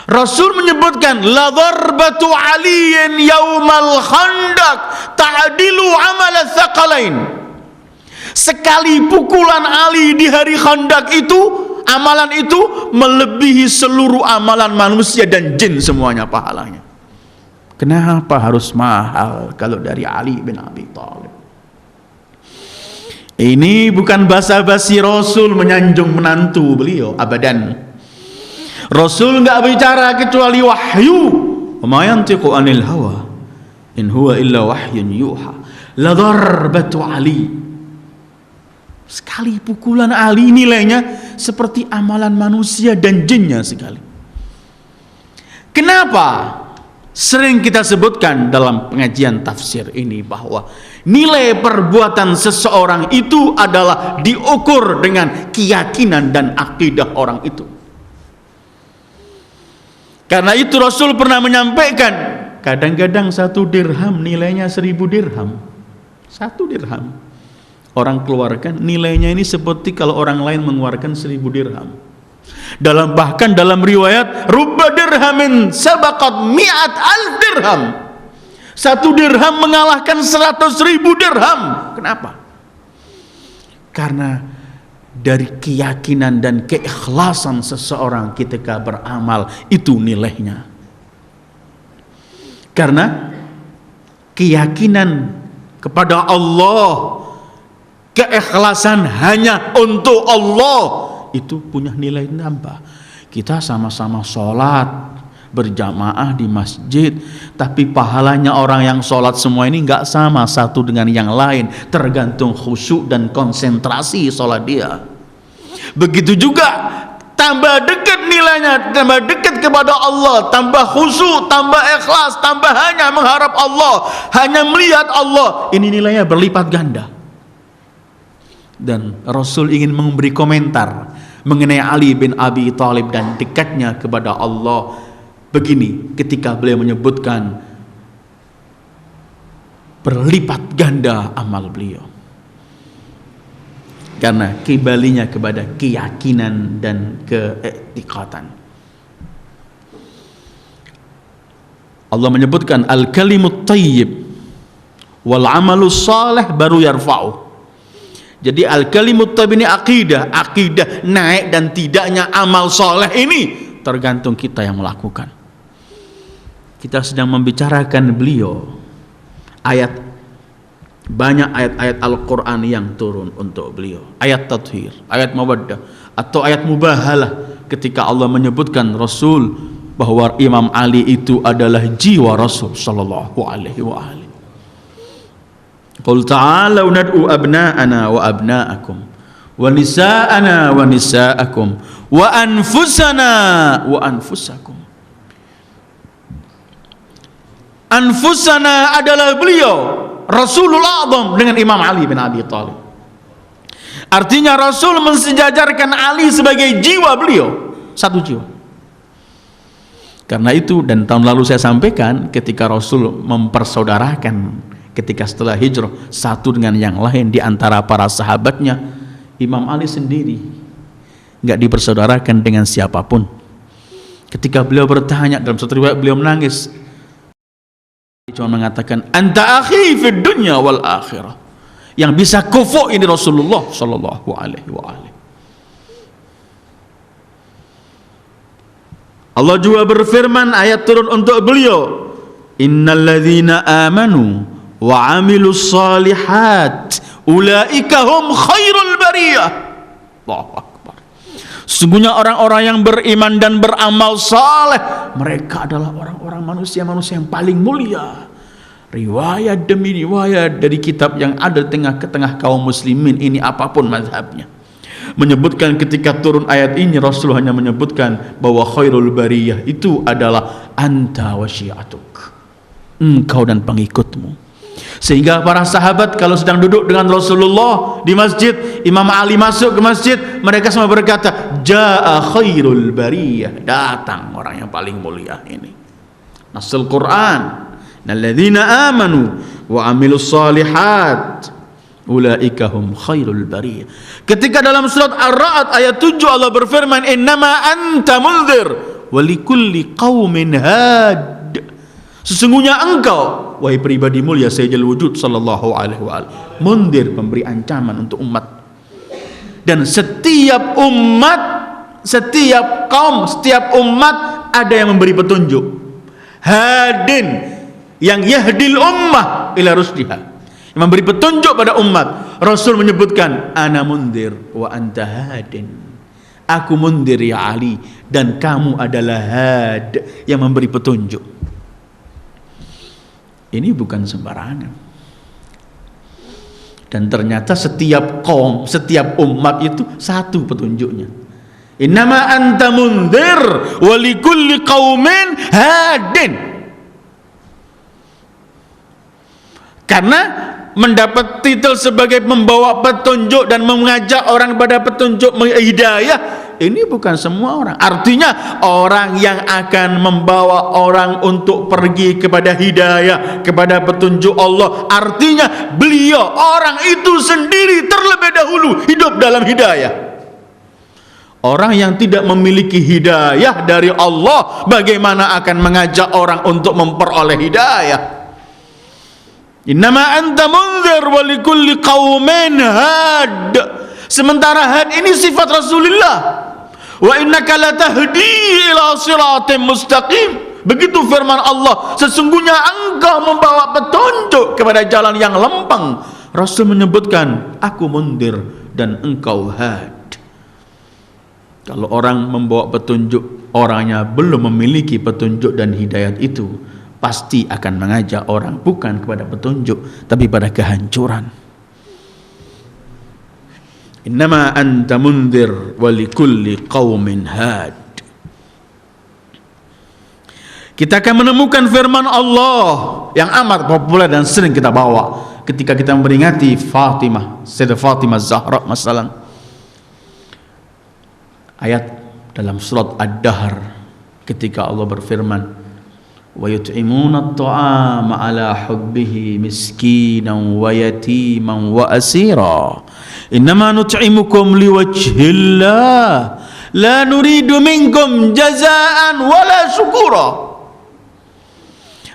Rasul menyebutkan la darbatu aliyin yaumal khandaq ta'dilu amal tsaqalain. Sekali pukulan Ali di hari Khandaq itu, amalan itu melebihi seluruh amalan manusia dan jin semuanya pahalanya. Kenapa harus mahal kalau dari Ali bin Abi Thalib? Ini bukan basa-basi Rasul menyanjung menantu beliau, abadan. Rasul enggak bicara kecuali wahyu. Ma yantiqu anil hawa in huwa illa wahyun yuha. La darbatu Ali. Sekali pukulan Ali nilainya seperti amalan manusia dan jinnya sekali. Kenapa? Sering kita sebutkan dalam pengajian tafsir ini bahwa nilai perbuatan seseorang itu adalah diukur dengan keyakinan dan akidah orang itu. Karena itu Rasul pernah menyampaikan, kadang-kadang 1 dirham nilainya 1000 dirham. 1 dirham orang keluarkan, nilainya ini seperti kalau orang lain mengeluarkan 1000 dirham. Bahkan dalam riwayat rubba dirhamin sabaqat mi'at al dirham, 1 dirham mengalahkan 100.000 dirham. Kenapa? Karena dari keyakinan dan keikhlasan seseorang ketika beramal, itu nilainya. Karena keyakinan kepada Allah, keikhlasan hanya untuk Allah, itu punya nilai nambah. Kita sama-sama sholat berjamaah di masjid, tapi pahalanya orang yang sholat semua ini nggak sama satu dengan yang lain, tergantung khusyuk dan konsentrasi sholat dia. Begitu juga tambah dekat nilainya, tambah dekat kepada Allah, tambah khusyuk, tambah ikhlas, tambah hanya mengharap Allah, hanya melihat Allah, ini nilainya berlipat ganda. Dan Rasul ingin memberi komentar mengenai Ali bin Abi Thalib dan dekatnya kepada Allah. Begini ketika beliau menyebutkan berlipat ganda amal beliau, karena kembalinya kepada keyakinan dan keiktikatan. Allah menyebutkan al-kalimut thayyib wal amalus salih baru yarfa'u. Jadi al-kalimut thayyib ini akidah naik dan tidaknya amal saleh ini tergantung kita yang melakukan. Kita sedang membicarakan beliau, banyak ayat-ayat Al-Quran yang turun untuk beliau, ayat tathhir, ayat mawaddah, atau ayat mubahalah ketika Allah menyebutkan Rasul bahwa Imam Ali itu adalah jiwa Rasul sallallahu alaihi wa alihi. Qul ta'alu nad'u abna'ana wa abna'akum wa nisa'ana wa nisa'akum wa anfusana wa anfusakum. Anfusana adalah beliau Rasulullah Azam dengan Imam Ali bin Abi Thalib. Artinya Rasul mensejajarkan Ali sebagai jiwa beliau, satu jiwa. Karena itu, dan tahun lalu saya sampaikan ketika Rasul mempersaudarakan ketika setelah hijrah satu dengan yang lain di antara para sahabatnya, Imam Ali sendiri nggak dipersaudarakan dengan siapapun. Ketika beliau bertanya, dalam satu riwayat beliau menangis, cuma mengatakan anta akhi fid dunya wal akhirah. Yang bisa kufu ini Rasulullah sallallahu alaihi wa alihi. Allah juga berfirman, ayat turun untuk beliau, innalladzina amanu wa amilus salihat ulaika hum khairul bariyah. Allahu akbar. Sesungguhnya orang-orang yang beriman dan beramal saleh, mereka adalah orang-orang manusia-manusia yang paling mulia. Riwayat demi riwayat dari kitab yang ada di tengah-tengah kaum muslimin ini, apapun mazhabnya, menyebutkan ketika turun ayat ini, Rasul hanya menyebutkan bahwa khairul bariyah itu adalah anta wa syiatuk, engkau dan pengikutmu. Sehingga para sahabat kalau sedang duduk dengan Rasulullah di masjid, Imam Ali masuk ke masjid, mereka semua berkata, jaa khairul bariyah, datang orang yang paling mulia ini. Nasul Quran, alladzina amanu wa amilus salihat ulaika hum khairul bariyah. Ketika dalam surat Ar-Ra'd ayat 7 Allah berfirman, innama anta mundzir wa likulli qaumin had. Sesungguhnya engkau, wahai pribadi mulia Sayyidul Wujud sallallahu alaihi wa alihi, mundir, pemberi ancaman untuk umat. Dan setiap umat, setiap kaum, setiap umat ada yang memberi petunjuk. Hadin, yang yahdil ummah ila rusdiha, yang memberi petunjuk pada umat. Rasul menyebutkan, ana mundir wa anta hadin. Aku mundir ya Ali, dan kamu adalah had, yang memberi petunjuk. Ini bukan sembarangan. Dan ternyata setiap kaum, setiap umat itu satu petunjuknya. Innama anta mundzir wa likulli qaumin hadin. Karena mendapat titel sebagai membawa petunjuk dan mengajak orang pada petunjuk hidayah, ini bukan semua orang. Artinya orang yang akan membawa orang untuk pergi kepada hidayah, kepada petunjuk Allah, artinya beliau, orang itu sendiri terlebih dahulu hidup dalam hidayah. Orang yang tidak memiliki hidayah dari Allah, bagaimana akan mengajak orang untuk memperoleh hidayah? Innama anta munzir wa likulli qaumin had. Sementara had ini sifat Rasulullah. Wa innaka latahdi ila siratim mustaqim. Begitu firman Allah, sesungguhnya engkau membawa petunjuk kepada jalan yang lempeng. Rasul menyebutkan, aku mundir dan engkau had. Kalau orang membawa petunjuk, orangnya belum memiliki petunjuk dan hidayat itu, pasti akan mengajak orang bukan kepada petunjuk, tapi pada kehancuran. Innama anta mundir wa likulli qaumin had. Kita akan menemukan firman Allah yang amat populer dan sering kita bawa ketika kita memperingati Fatimah, Sayyidah Fatimah Zahra masalah. Ayat dalam surat Ad-Dahr ketika Allah berfirman, wa yut'imuna at-ta'ama 'ala hubbihi miskinan wa yatiman wa asira. Innama nut'imukum liwajhillah la nuridu minkum jazaan wala syukura.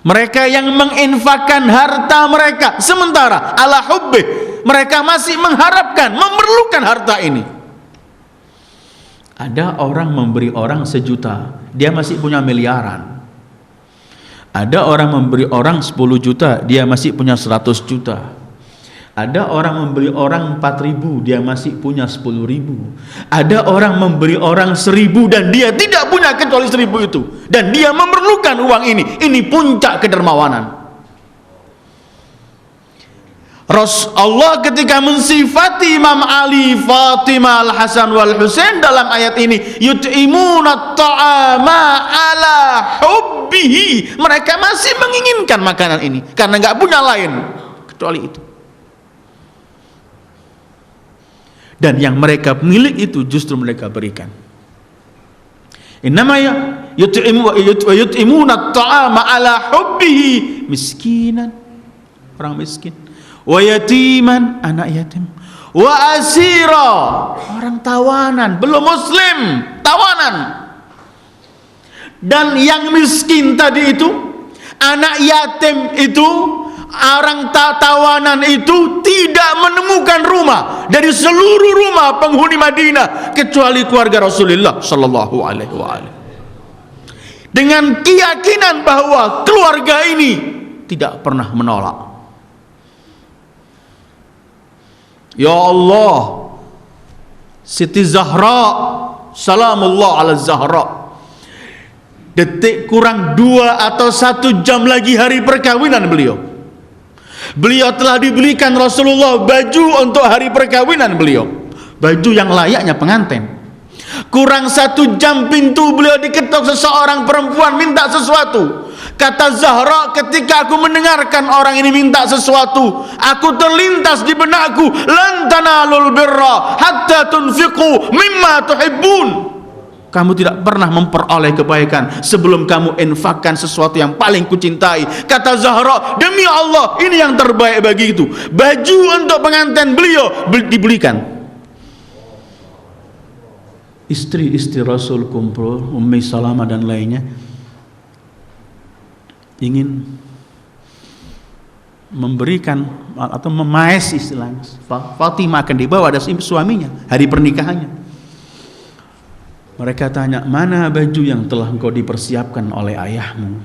Mereka yang menginfakkan harta mereka sementara ala hubbih, mereka masih mengharapkan, memerlukan harta ini. Ada orang memberi orang 1 juta, dia masih punya miliaran. Ada orang memberi orang 10 juta, dia masih punya 100 juta. Ada orang memberi orang 4.000, dia masih punya 10.000. Ada orang memberi orang 1.000 dan dia tidak punya kecuali 1.000 itu, dan dia memerlukan uang ini. Ini puncak kedermawanan. Allah ketika mensifati Imam Ali, Fatimah, Al-Hasan wal Husain dalam ayat ini, yut'imuna ta'ama ala hubbihi, mereka masih menginginkan makanan ini karena nggak punya lain kecuali itu. Dan yang mereka milik itu justru mereka berikan. Innama yut'imuna ta'ama ala hubbihi miskinan, orang miskin, wa yatiman, anak yatim, wa asira, orang tawanan, belum muslim, tawanan. Dan yang miskin tadi itu, anak yatim itu, orang tawanan itu tidak menemukan rumah dari seluruh rumah penghuni Madinah kecuali keluarga Rasulullah sallallahu alaihi wasallam. Dengan keyakinan bahwa keluarga ini tidak pernah menolak. Ya Allah, Siti Zahra, salamullah ala Zahra, detik kurang 2 atau 1 jam lagi hari perkawinan beliau. Beliau telah dibelikan Rasulullah baju untuk hari perkawinan beliau, baju yang layaknya pengantin. Kurang 1 jam pintu beliau diketuk seseorang perempuan minta sesuatu. Kata Zahra, ketika aku mendengarkan orang ini minta sesuatu, aku terlintas di benakku, lan tanalul birra hatta tunfiqu mimma tuhibbun. Kamu tidak pernah memperoleh kebaikan sebelum kamu infakkan sesuatu yang paling kucintai. Kata Zahra, demi Allah ini yang terbaik bagi itu. Baju untuk pengantin beliau dibelikan. Istri-istri Rasul kumpul, Ummi Salamah dan lainnya, ingin memberikan atau memaes istilahnya. Fatimah akan dibawa ada suaminya hari pernikahannya. Mereka tanya, mana baju yang telah engkau dipersiapkan oleh ayahmu?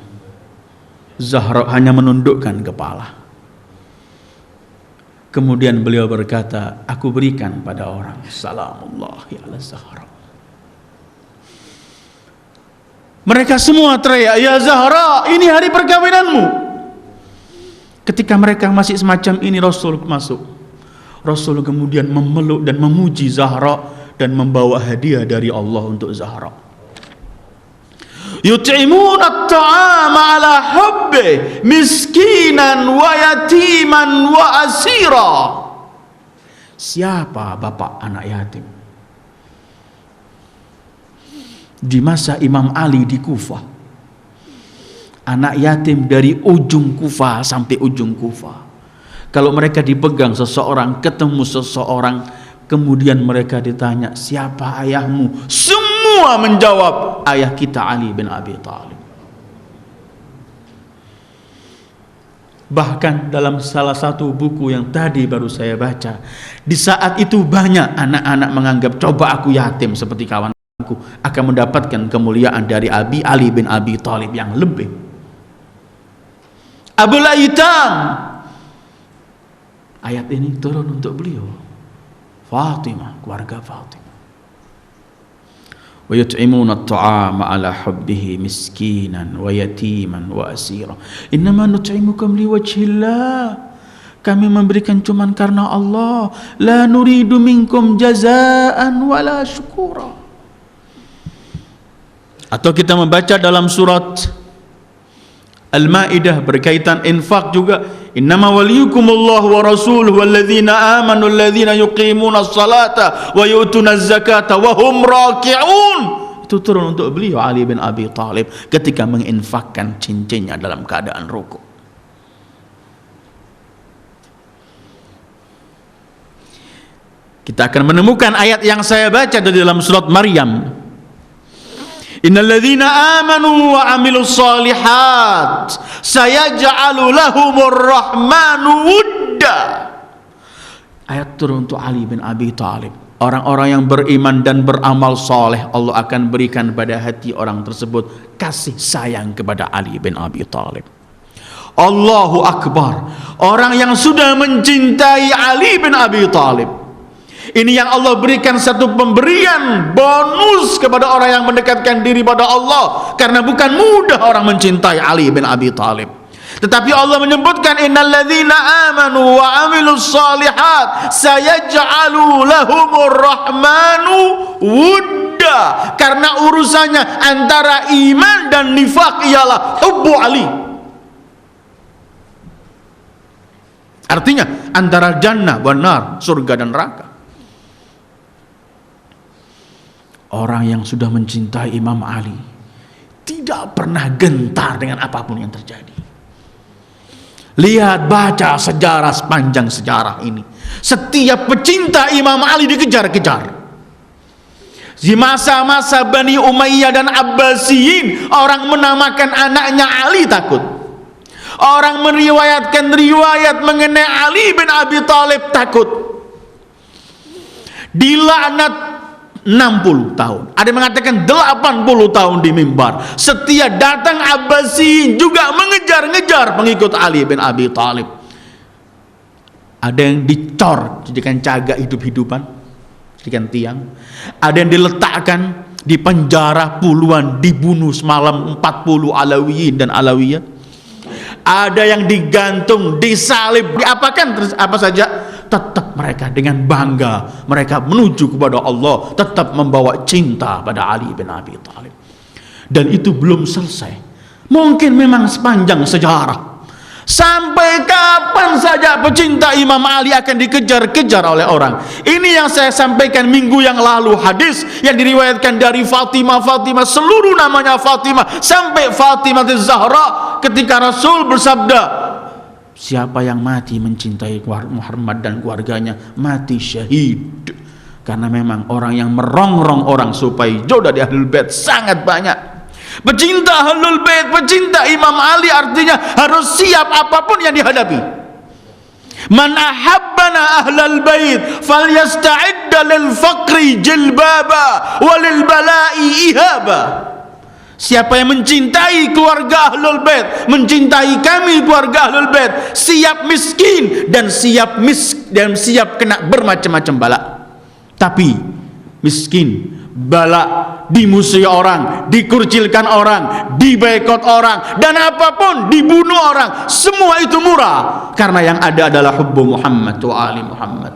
Zahra hanya menundukkan kepala. Kemudian beliau berkata, aku berikan pada orang. Salamullahi ala Zahra. Mereka semua teriak, ya Zahra, ini hari perkawinanmu. Ketika mereka masih semacam ini, Rasul masuk. Rasul kemudian memeluk dan memuji Zahra dan membawa hadiah dari Allah untuk Zahra. Yut'imuna at-ta'ama ala hubbi miskinan wa yatiman wa asira. Siapa bapak anak yatim? Di masa Imam Ali di Kufah, anak yatim dari ujung Kufah sampai ujung Kufah, kalau mereka dipegang seseorang, ketemu seseorang, kemudian mereka ditanya, siapa ayahmu? Semua menjawab, ayah kita Ali bin Abi Thalib. Bahkan dalam salah satu buku yang tadi baru saya baca, di saat itu banyak anak-anak menganggap coba aku yatim seperti kawanku akan mendapatkan kemuliaan dari Ali bin Abi Thalib yang lebih. Abul Aitam, ayat ini turun untuk beliau. Fatimah, keluarga Fatimah. Wa yut'imuna at-ta'ama 'ala hubbihi miskinan wa yatiman wa asira. Innama nut'imukum liwajhillah. Kami memberikan cuman karena Allah. La nuridu minkum jazaan wala syukura. Atau kita membaca dalam surat Al-Maidah berkaitan infak juga, innama waliyukumullahu wa rasuluhu walladzina amanu alladzina yuqimuna as-salata wa yu'tuna az-zakata wa hum raki'un. Itu turun untuk beliau Ali bin Abi Thalib ketika menginfakkan cincinnya dalam keadaan rukuk. Kita akan menemukan ayat yang saya baca dari dalam surat Maryam. Innalladzina amanu wa amilus solihat sayaj'alu lahumur rahmanu wudda. Ayat turun untuk Ali bin Abi Thalib. Orang-orang yang beriman dan beramal soleh, Allah akan berikan pada hati orang tersebut kasih sayang kepada Ali bin Abi Thalib. Allahu Akbar. Orang yang sudah mencintai Ali bin Abi Thalib, ini yang Allah berikan satu pemberian bonus kepada orang yang mendekatkan diri pada Allah, karena bukan mudah orang mencintai Ali bin Abi Thalib. Tetapi Allah menyebutkan innalladzina amanu wa amilus solihat sayaj'alu lahumur rahmanu wudda. Karena urusannya antara iman dan nifak ialah hubbu Ali. Artinya antara jannah wan nar, surga dan neraka. Orang yang sudah mencintai Imam Ali tidak pernah gentar dengan apapun yang terjadi. Lihat, baca sejarah, sepanjang sejarah ini, setiap pecinta Imam Ali dikejar-kejar. Di masa-masa Bani Umayyah dan Abbasiyin, orang menamakan anaknya Ali takut. Orang meriwayatkan riwayat mengenai Ali bin Abi Thalib takut. Dilaknat 60 tahun. Ada yang mengatakan 80 tahun di mimbar. Setiap datang Abbasiyin juga mengejar-ngejar pengikut Ali bin Abi Thalib. Ada yang dicor, jadikan cagak hidup-hidupan, jadikan tiang. Ada yang diletakkan di penjara, puluhan dibunuh semalam, 40 Alawiyin dan Alawiyah. Ada yang digantung, disalib, diapakan apa saja, tetap mereka dengan bangga mereka menuju kepada Allah, tetap membawa cinta pada Ali bin Abi Thalib. Dan itu belum selesai. Mungkin memang sepanjang sejarah, sampai kapan saja pecinta Imam Ali akan dikejar-kejar oleh orang. Ini yang saya sampaikan minggu yang lalu, hadis yang diriwayatkan dari Fatimah, seluruh namanya Fatimah, sampai Fatimah Az-Zahra, ketika Rasul bersabda, siapa yang mati mencintai Muhammad dan keluarganya, mati syahid. Karena memang orang yang merongrong orang supaya jauh dari Ahlul Bait sangat banyak. Pecinta Ahlul Bait, pecinta Imam Ali artinya harus siap apapun yang dihadapi. Man ahabbana ahlal bait falyasta'idda lil faqri jilbaba walil bala'i ihaba. Siapa yang mencintai keluarga Ahlul Bait, mencintai kami keluarga Ahlul Bait, siap miskin dan siap kena bermacam-macam bala. Tapi miskin, bala, dimusuhi orang, dikurcilkan orang, diboikot orang, dan apapun, dibunuh orang, semua itu murah, karena yang ada adalah hubbu Muhammad wa ali Muhammad.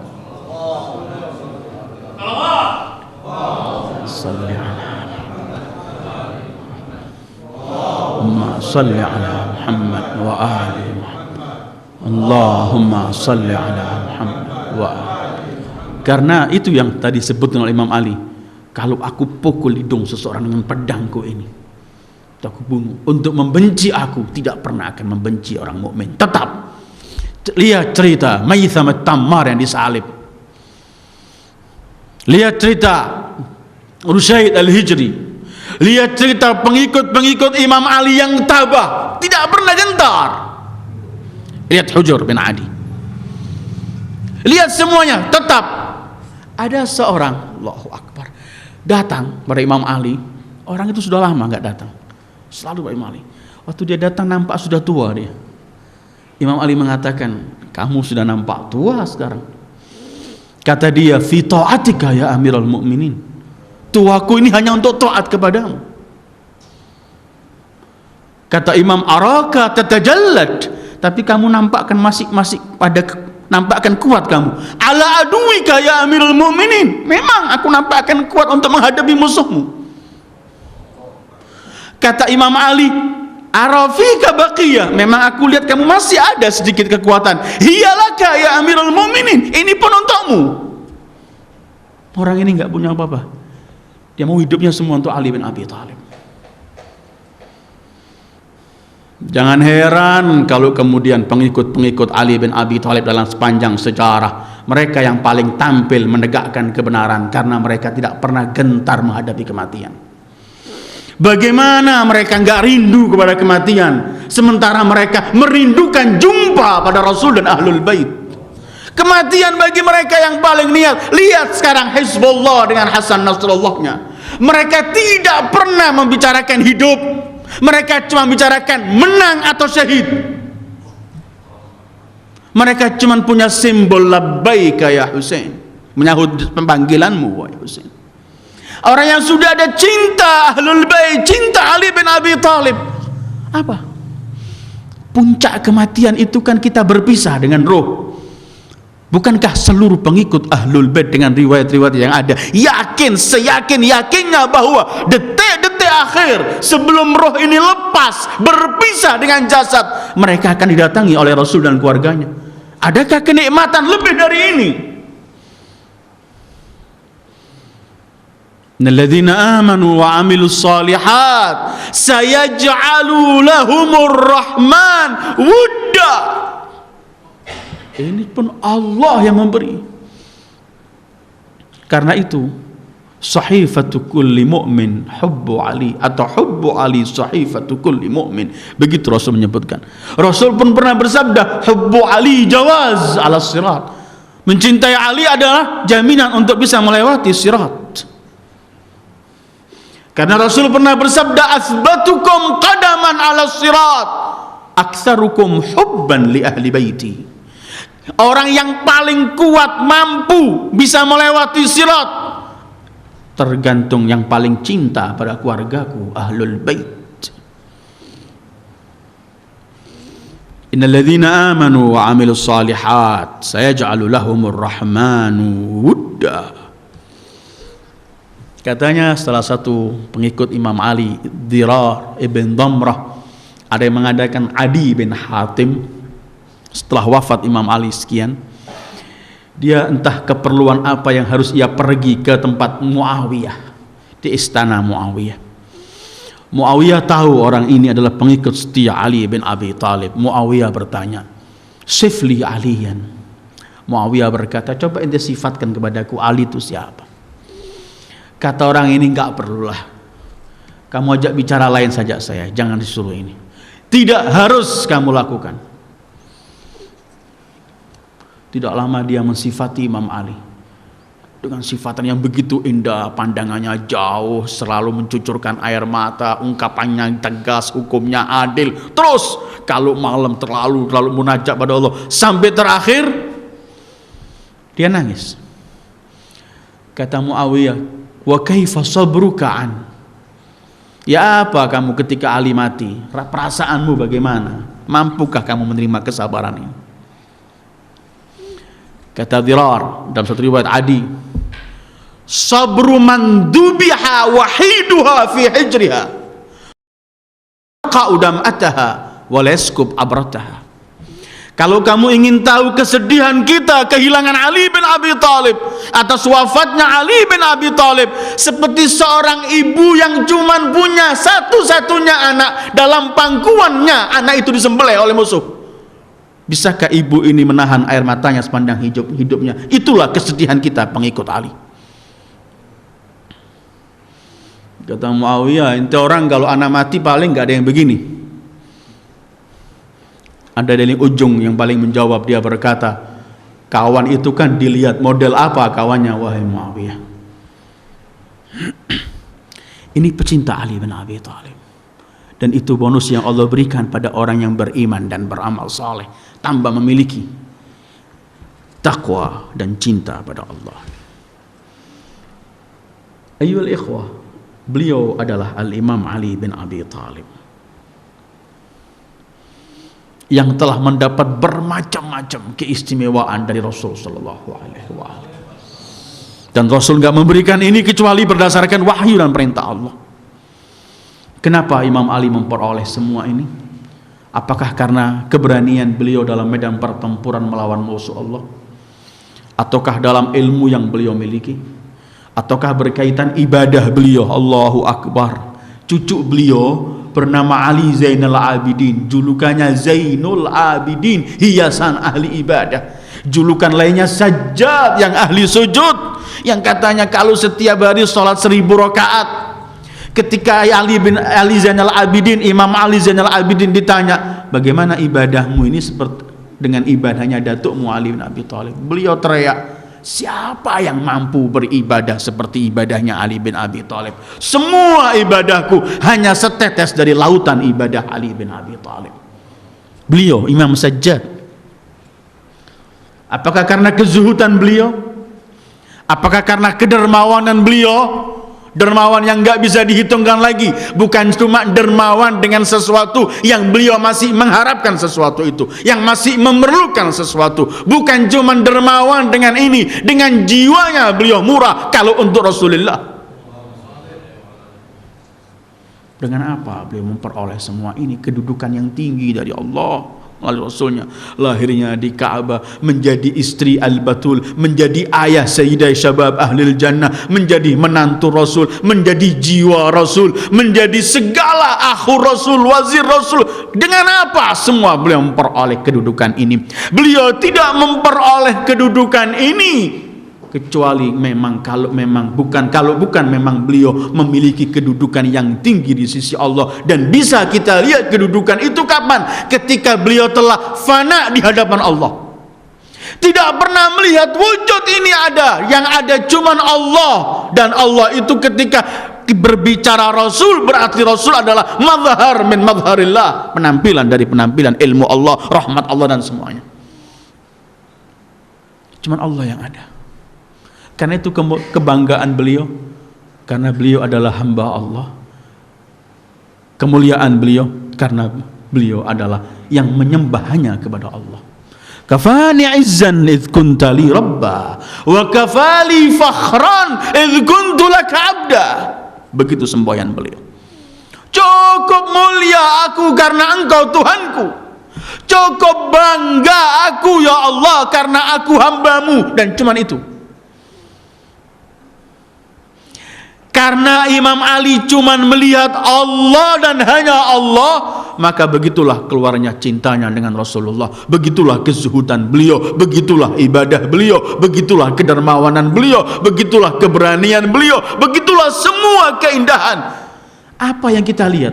Allahumma salli ala Muhammad wa ali Muhammad. Allahumma salli ala Muhammad wa ali. Karena itu yang tadi disebutkan oleh Imam Ali, kalau aku pukul hidung seseorang dengan pedangku ini, aku bunuh, untuk membenci aku tidak pernah akan membenci orang mukmin. Tetap lihat cerita Maitham at-Tammar yang disalib, lihat cerita Rusaid al-Hijri, lihat cerita pengikut-pengikut Imam Ali yang tabah, tidak pernah gentar. Lihat Hujr bin Adi. Lihat semuanya, tetap ada seorang, Allahu Akbar, datang pada Imam Ali. Orang itu sudah lama nggak datang, selalu pada Imam Ali. Waktu dia datang nampak sudah tua dia. Imam Ali mengatakan, kamu sudah nampak tua sekarang. Kata dia, fi ta'atika ya Amirul Mukminin, tuaku ini hanya untuk taat kepadamu. Kata Imam, araka tatajallad, tapi kamu nampakkan masih pada nampakkan kuat kamu. Ala aduwika ya Amirul Mukminin, memang aku nampakkan kuat untuk menghadapi musuhmu. Kata Imam Ali, arafika baqiyah, memang aku lihat kamu masih ada sedikit kekuatan. Hiyalaka ya Amirul Mukminin, ini pun untukmu. Orang ini nggak punya apa-apa, dia mau hidupnya semua untuk Ali bin Abi Thalib. Jangan heran kalau kemudian pengikut-pengikut Ali bin Abi Thalib dalam sepanjang sejarah, mereka yang paling tampil menegakkan kebenaran karena mereka tidak pernah gentar menghadapi kematian. Bagaimana mereka nggak rindu kepada kematian, sementara mereka merindukan jumpa pada Rasul dan Ahlul Bait. Kematian bagi mereka yang paling niat. Lihat sekarang Hizbullah dengan Hasan Nasrullahnya, mereka tidak pernah membicarakan hidup, mereka cuma bicarakan menang atau syahid. Mereka cuma punya simbol labbaika ya Husain, menyahut pemanggilanmu wahai Husain. Orang yang sudah ada cinta Ahlul Bait, cinta Ali bin Abi Thalib, apa? Puncak kematian itu kan kita berpisah dengan roh. Bukankah seluruh pengikut Ahlul Bait dengan riwayat-riwayat yang ada yakin, seyakin-yakinnya bahwa detik-detik akhir sebelum roh ini lepas berpisah dengan jasad, mereka akan didatangi oleh Rasul dan keluarganya? Adakah kenikmatan lebih dari ini? Alladzina amanu wa amilus solihat sayaj'alu lahumur rahman wudda. Ini pun Allah yang memberi. Karena itu sahifatu kulli mu'min hubbu Ali, atau hubbu Ali sahifatu kulli mu'min, begitu Rasul menyebutkan. Rasul pun pernah bersabda, hubbu Ali jawaz ala sirat, mencintai Ali adalah jaminan untuk bisa melewati sirat. Karena Rasul pernah bersabda, asbatukum qadaman ala sirat aktsarukum hubban li ahli baiti. Orang yang paling kuat mampu bisa melewati sirat tergantung yang paling cinta pada keluargaku, Ahlul Bait. Innal ladzina amanu wa amilus solihat sayaj'alu lahumur rahmanu wudda. Katanya salah satu pengikut Imam Ali, Dirar ibn Damrah, ada yang mengadakan Adi bin Hatim setelah wafat Imam Ali sekian. Dia entah keperluan apa yang harus ia pergi ke tempat Muawiyah, di istana Muawiyah. Muawiyah tahu orang ini adalah pengikut setia Ali bin Abi Thalib. Muawiyah bertanya, sifli Aliyan. Muawiyah berkata, coba ente sifatkan kepadaku Ali itu siapa. Kata orang ini, enggak perlulah, kamu ajak bicara lain saja saya, jangan disuruh ini. Tidak harus kamu lakukan. Tidak lama dia mensifati Imam Ali dengan sifatan yang begitu indah, pandangannya jauh, selalu mencucurkan air mata, ungkapannya tegas, hukumnya adil. Terus kalau malam terlalu munajat pada Allah, sampai terakhir dia nangis. Kata Muawiyah, wa kaifa sabruka an? Ya apa kamu ketika Ali mati? Perasaanmu bagaimana? Mampukah kamu menerima kesabaran ini? Kata Dirar dalam satu riwayat Adi, sabru man dubiha wahiduha fi hijriha qaudam ataha walaskub abrataha. Kalau kamu ingin tahu kesedihan kita kehilangan Ali bin Abi Thalib, atas wafatnya Ali bin Abi Thalib, seperti seorang ibu yang cuma punya satu-satunya anak, dalam pangkuannya anak itu disembelih oleh musuh. Bisakah ibu ini menahan air matanya sepanjang hidupnya? Itulah kesedihan kita pengikut Ali. Kata Muawiyah, ente orang kalau anak mati paling nggak ada yang begini. Ada dari ujung yang paling menjawab, dia berkata, kawan itu kan dilihat model apa kawannya, wahai Muawiyah. Ini pecinta Ali bin Abi Thalib. Dan itu bonus yang Allah berikan pada orang yang beriman dan beramal saleh, tambah memiliki takwa dan cinta pada Allah. Ayyuhal ikhwah, beliau adalah Al-Imam Ali bin Abi Thalib yang telah mendapat bermacam-macam keistimewaan dari Rasul sallallahu alaihi wasallam. Dan Rasul enggak memberikan ini kecuali berdasarkan wahyu dan perintah Allah. Kenapa Imam Ali memperoleh semua ini? Apakah karena keberanian beliau dalam medan pertempuran melawan musuh Allah? Ataukah dalam ilmu yang beliau miliki? Ataukah berkaitan ibadah beliau? Allahu Akbar. Cucu beliau bernama Ali Zainal Abidin, julukannya Zainul Abidin, hiasan ahli ibadah. Julukan lainnya Sajjad, yang ahli sujud, yang katanya kalau setiap hari sholat 1000 rakaat. Ketika Ali Zainal Abidin, Imam Ali Zainal Abidin ditanya, bagaimana ibadahmu ini seperti dengan ibadahnya datukmu Ali bin Abi Thalib? Beliau teriak, siapa yang mampu beribadah seperti ibadahnya Ali bin Abi Thalib? Semua ibadahku hanya setetes dari lautan ibadah Ali bin Abi Thalib. Beliau Imam Sajjad. Apakah karena kezuhudan beliau? Apakah karena kedermawanan beliau? Dermawan yang enggak bisa dihitungkan lagi. Bukan cuma dermawan dengan sesuatu yang beliau masih mengharapkan sesuatu itu, yang masih memerlukan sesuatu. Bukan cuma dermawan dengan ini, dengan jiwanya beliau murah kalau untuk Rasulullah. Dengan apa beliau memperoleh semua ini? Kedudukan yang tinggi dari Allah melalui Rasulnya. Lahirnya di Ka'bah, menjadi istri Al-Batul, menjadi ayah Sayyidah Syabab Ahlil Jannah, menjadi menantu Rasul, menjadi jiwa Rasul, menjadi segala akhu Rasul, wazir Rasul. Dengan apa semua beliau memperoleh kedudukan ini? Beliau tidak memperoleh kedudukan ini kecuali memang bukan memang beliau memiliki kedudukan yang tinggi di sisi Allah. Dan bisa kita lihat kedudukan itu kapan? Ketika beliau telah fana di hadapan Allah, tidak pernah melihat wujud ini ada, yang ada cuman Allah. Dan Allah itu ketika berbicara Rasul, berarti Rasul adalah mazhar min mazharillah, penampilan dari penampilan ilmu Allah, rahmat Allah dan semuanya. Cuman Allah yang ada. Karena itu kebanggaan beliau, karena beliau adalah hamba Allah. Kemuliaan beliau karena beliau adalah yang menyembah hanya kepada Allah. Kafani izzan idh kunta li rabba wa kafali fakhran idh kuntu laka abda. Begitu semboyan beliau. Cukup mulia aku karena engkau Tuhanku. Cukup bangga aku ya Allah karena aku hambamu. Dan cuman itu. Karena Imam Ali cuman melihat Allah dan hanya Allah, maka begitulah keluarnya cintanya dengan Rasulullah, begitulah kezuhudan beliau, begitulah ibadah beliau, begitulah kedermawanan beliau, begitulah keberanian beliau, begitulah semua keindahan. Apa yang kita lihat?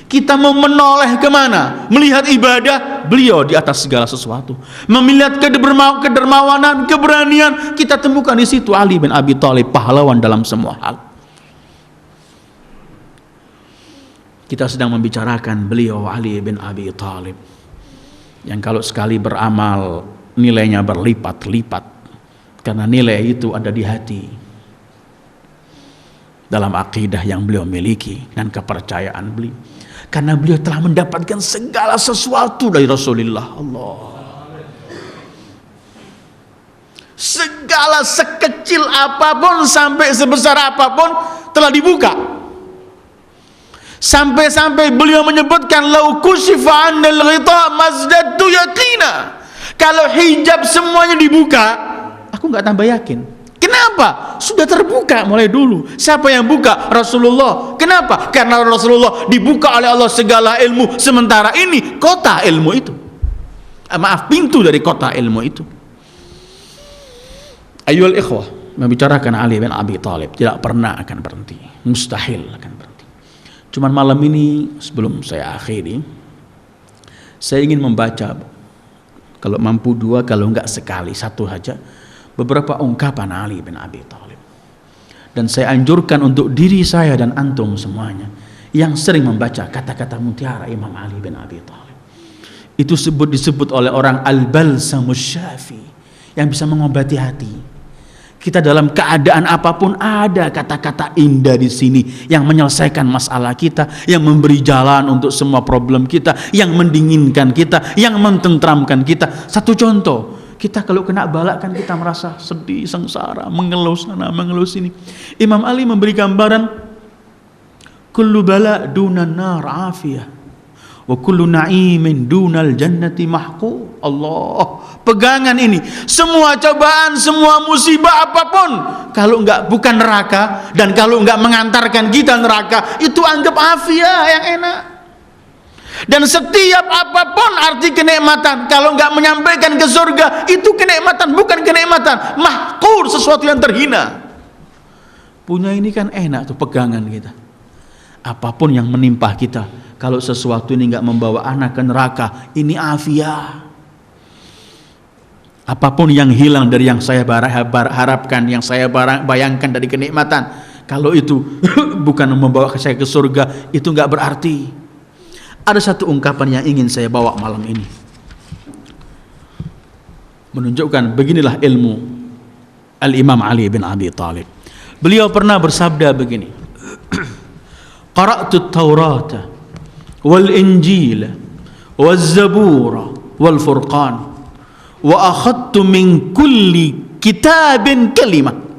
Kita mau menoleh kemana? Melihat ibadah beliau di atas segala sesuatu. Melihat kedermawanan, keberanian, kita temukan di situ Ali bin Abi Thalib, pahlawan dalam semua hal. Kita sedang membicarakan beliau Ali bin Abi Thalib, yang kalau sekali beramal nilainya berlipat-lipat, karena nilai itu ada di hati, dalam akidah yang beliau miliki dan kepercayaan beliau. Karena beliau telah mendapatkan segala sesuatu dari Rasulullah. Allah, segala sekecil apapun sampai sebesar apapun telah dibuka. Sampai-sampai beliau menyebutkan lau kushifa 'anil ghita mazdadtu yaqina. Kalau hijab semuanya dibuka, aku enggak tambah yakin. Kenapa? Sudah terbuka mulai dulu. Siapa yang buka? Rasulullah. Kenapa? Karena Rasulullah dibuka oleh Allah segala ilmu, sementara ini kota ilmu itu. Pintu dari kota ilmu itu. Ayyuhal ikhwah, membicarakan Ali bin Abi Thalib tidak pernah akan berhenti. Mustahil akan berhenti. Cuman malam ini sebelum saya akhiri, Saya ingin membaca, kalau mampu 2, kalau enggak sekali, 1 saja, beberapa ungkapan Ali bin Abi Thalib. Dan saya anjurkan untuk diri saya dan antum semuanya yang sering membaca kata-kata mutiara Imam Ali bin Abi Thalib. Itu disebut oleh orang al-balsamus syafi, yang bisa mengobati hati. Kita dalam keadaan apapun ada kata-kata indah di sini yang menyelesaikan masalah kita, yang memberi jalan untuk semua problem kita, yang mendinginkan kita, yang mententramkan kita. Satu contoh, kita kalau kena balak kan kita merasa sedih, sengsara, mengeluh sana, mengeluh sini. Imam Ali memberi gambaran, kullu bala dunan nar afiyah, wa kullu na'imin dunal jannati mahqu. Allah, pegangan ini, semua cobaan, semua musibah apapun, kalau bukan neraka, dan kalau mengantarkan kita neraka, itu anggap afiah, yang enak. Dan setiap apapun arti kenikmatan, kalau menyampaikan ke surga, itu kenikmatan, bukan kenikmatan mahqur, sesuatu yang terhina. Punya ini kan enak tuh pegangan kita. Apapun yang menimpa kita, kalau sesuatu ini enggak membawa anak ke neraka, ini afiah. Apapun yang hilang dari yang saya harapkan, yang saya bayangkan dari kenikmatan, kalau itu bukan membawa saya ke surga, itu enggak berarti. Ada satu ungkapan yang ingin saya bawa malam ini, menunjukkan beginilah ilmu Al-Imam Ali bin Abi Thalib. Beliau pernah bersabda begini, qara'tu at-Taurata wal Injil wal Zabura wal Furqan wa akhadtu min kulli kitabin kalimah.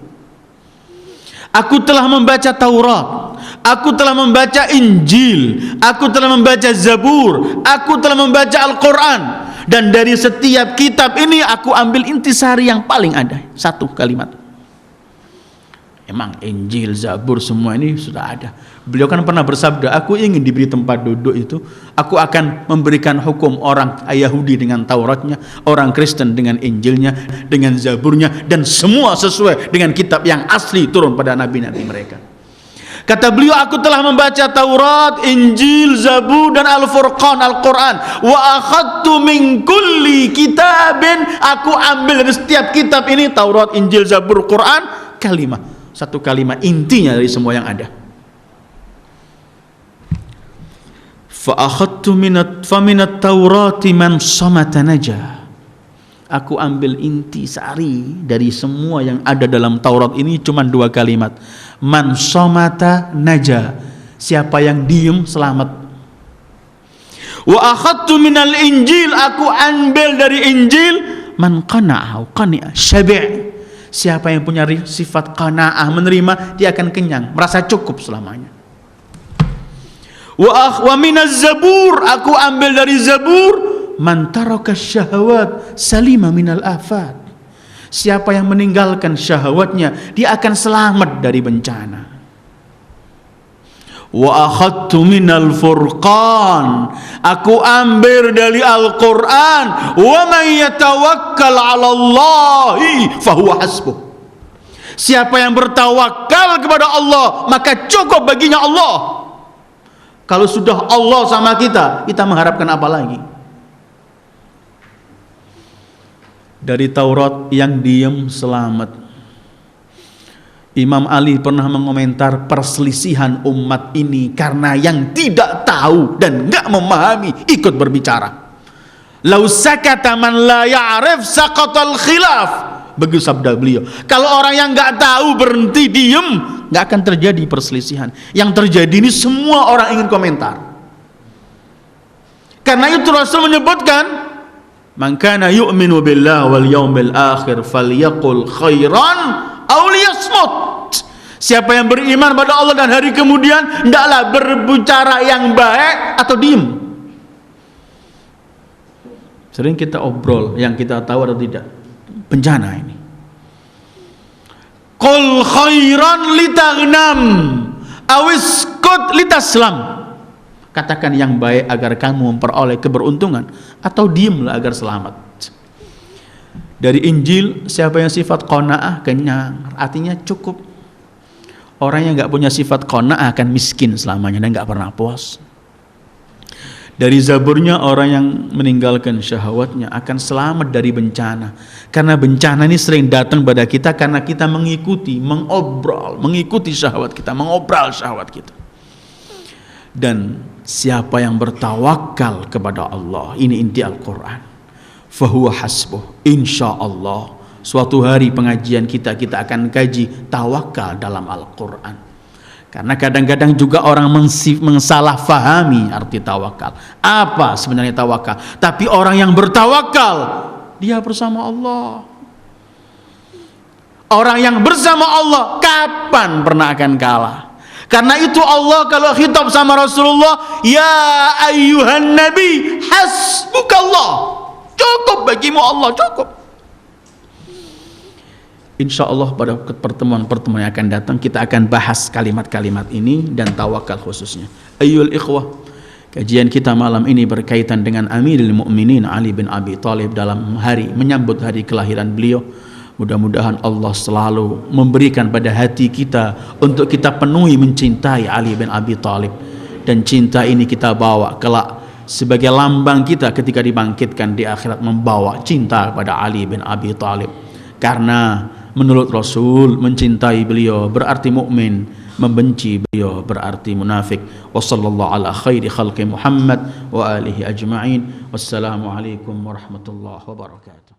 Aku telah membaca Taurat, aku telah membaca Injil, aku telah membaca Zabur, aku telah membaca Al-Quran, dan dari setiap kitab ini aku ambil intisari yang paling ada, 1 kalimat. Emang Injil, Zabur, semua ini sudah ada. Beliau kan pernah bersabda, aku ingin diberi tempat duduk itu, aku akan memberikan hukum orang Yahudi dengan Tauratnya, orang Kristen dengan Injilnya, dengan Zaburnya, dan semua sesuai dengan kitab yang asli turun pada nabi-nabi mereka. Kata beliau, aku telah membaca Taurat, Injil, Zabur, dan Al-Furqan, Al-Quran. Wa akhadtu min kulli kitabin, aku ambil dari setiap kitab ini, Taurat, Injil, Zabur, Quran, kalimah, 1 kalimat intinya dari semua yang ada. Fa'akhadtu faminat Taurati man samata naja. Aku ambil inti sari dari semua yang ada dalam Taurat ini cuma 2 kalimat. Man samata naja. Siapa yang diem selamat. Wa akhadtu minal Injil, aku ambil dari Injil, man qana'a qani'a syabi'. Siapa yang punya sifat qanaah, menerima, dia akan kenyang, merasa cukup selamanya. Wa minaz Zabur, aku ambil dari Zabur, man taraka syahawat salima minal afat. Siapa yang meninggalkan syahwatnya, dia akan selamat dari bencana. Wa akhadtu minal Furqan, aku ambil dari Al-Quran, wa man yatawakkal 'ala Allahi fahuwa hasbuh. Siapa yang bertawakal kepada Allah, maka cukup baginya Allah. Kalau sudah Allah sama kita, kita mengharapkan apa lagi? Dari Taurat, yang diam selamat. Imam Ali pernah mengomentar perselisihan umat ini karena yang tidak tahu dan enggak memahami ikut berbicara. Lau sakata man la ya'rif saqatal khilaf. Begitu sabda beliau. Kalau orang yang enggak tahu berhenti diem, enggak akan terjadi perselisihan. Yang terjadi ini semua orang ingin komentar. Karena itu Rasul menyebutkan, man kana yu'minu billahi wal yaumil akhir falyaqul khairan aw liyasmut. Siapa yang beriman pada Allah dan hari kemudian, hendaklah berbicara yang baik atau diem. Sering kita obrol yang kita tahu atau tidak. Bencana ini. Qul khairan litaghnam awiskut litaslam. Katakan yang baik agar kamu memperoleh keberuntungan, atau diamlah agar selamat. Dari Injil, siapa yang sifat qanaah, kenyang, artinya cukup. Orang yang enggak punya sifat qanaah akan miskin selamanya dan enggak pernah puas. Dari Zaburnya, orang yang meninggalkan syahwatnya akan selamat dari bencana. Karena bencana ini sering datang pada kita karena kita mengikuti syahwat kita, mengobral syahwat kita. Dan siapa yang bertawakal kepada Allah, ini inti Al-Quran, fahuwa hasbuh, insyaallah. Suatu hari pengajian kita akan kaji tawakal dalam Al-Quran. Karena kadang-kadang juga orang mensalah fahami arti tawakal. Apa sebenarnya tawakal? Tapi orang yang bertawakal, dia bersama Allah. Orang yang bersama Allah kapan pernah akan kalah? Karena itu Allah kalau khitab sama Rasulullah, ya ayyuhan nabi hasbukallah. Cukup bagimu Allah, cukup. Insya Allah pada pertemuan-pertemuan yang akan datang kita akan bahas kalimat-kalimat ini dan tawakal khususnya. Ayyuhal ikhwah, kajian kita malam ini berkaitan dengan Amirul Mukminin Ali bin Abi Thalib dalam menyambut hari kelahiran beliau. Mudah-mudahan Allah selalu memberikan pada hati kita untuk kita penuhi mencintai Ali bin Abi Thalib, dan cinta ini kita bawa kelak sebagai lambang kita ketika dibangkitkan di akhirat, membawa cinta pada Ali bin Abi Thalib. Karena menurut Rasul, mencintai beliau berarti mukmin, membenci beliau berarti munafik. Wassallallahu ala khairi khalqi Muhammad wa alihi ajma'in. Wassalamu alaikum warahmatullahi wabarakatuh.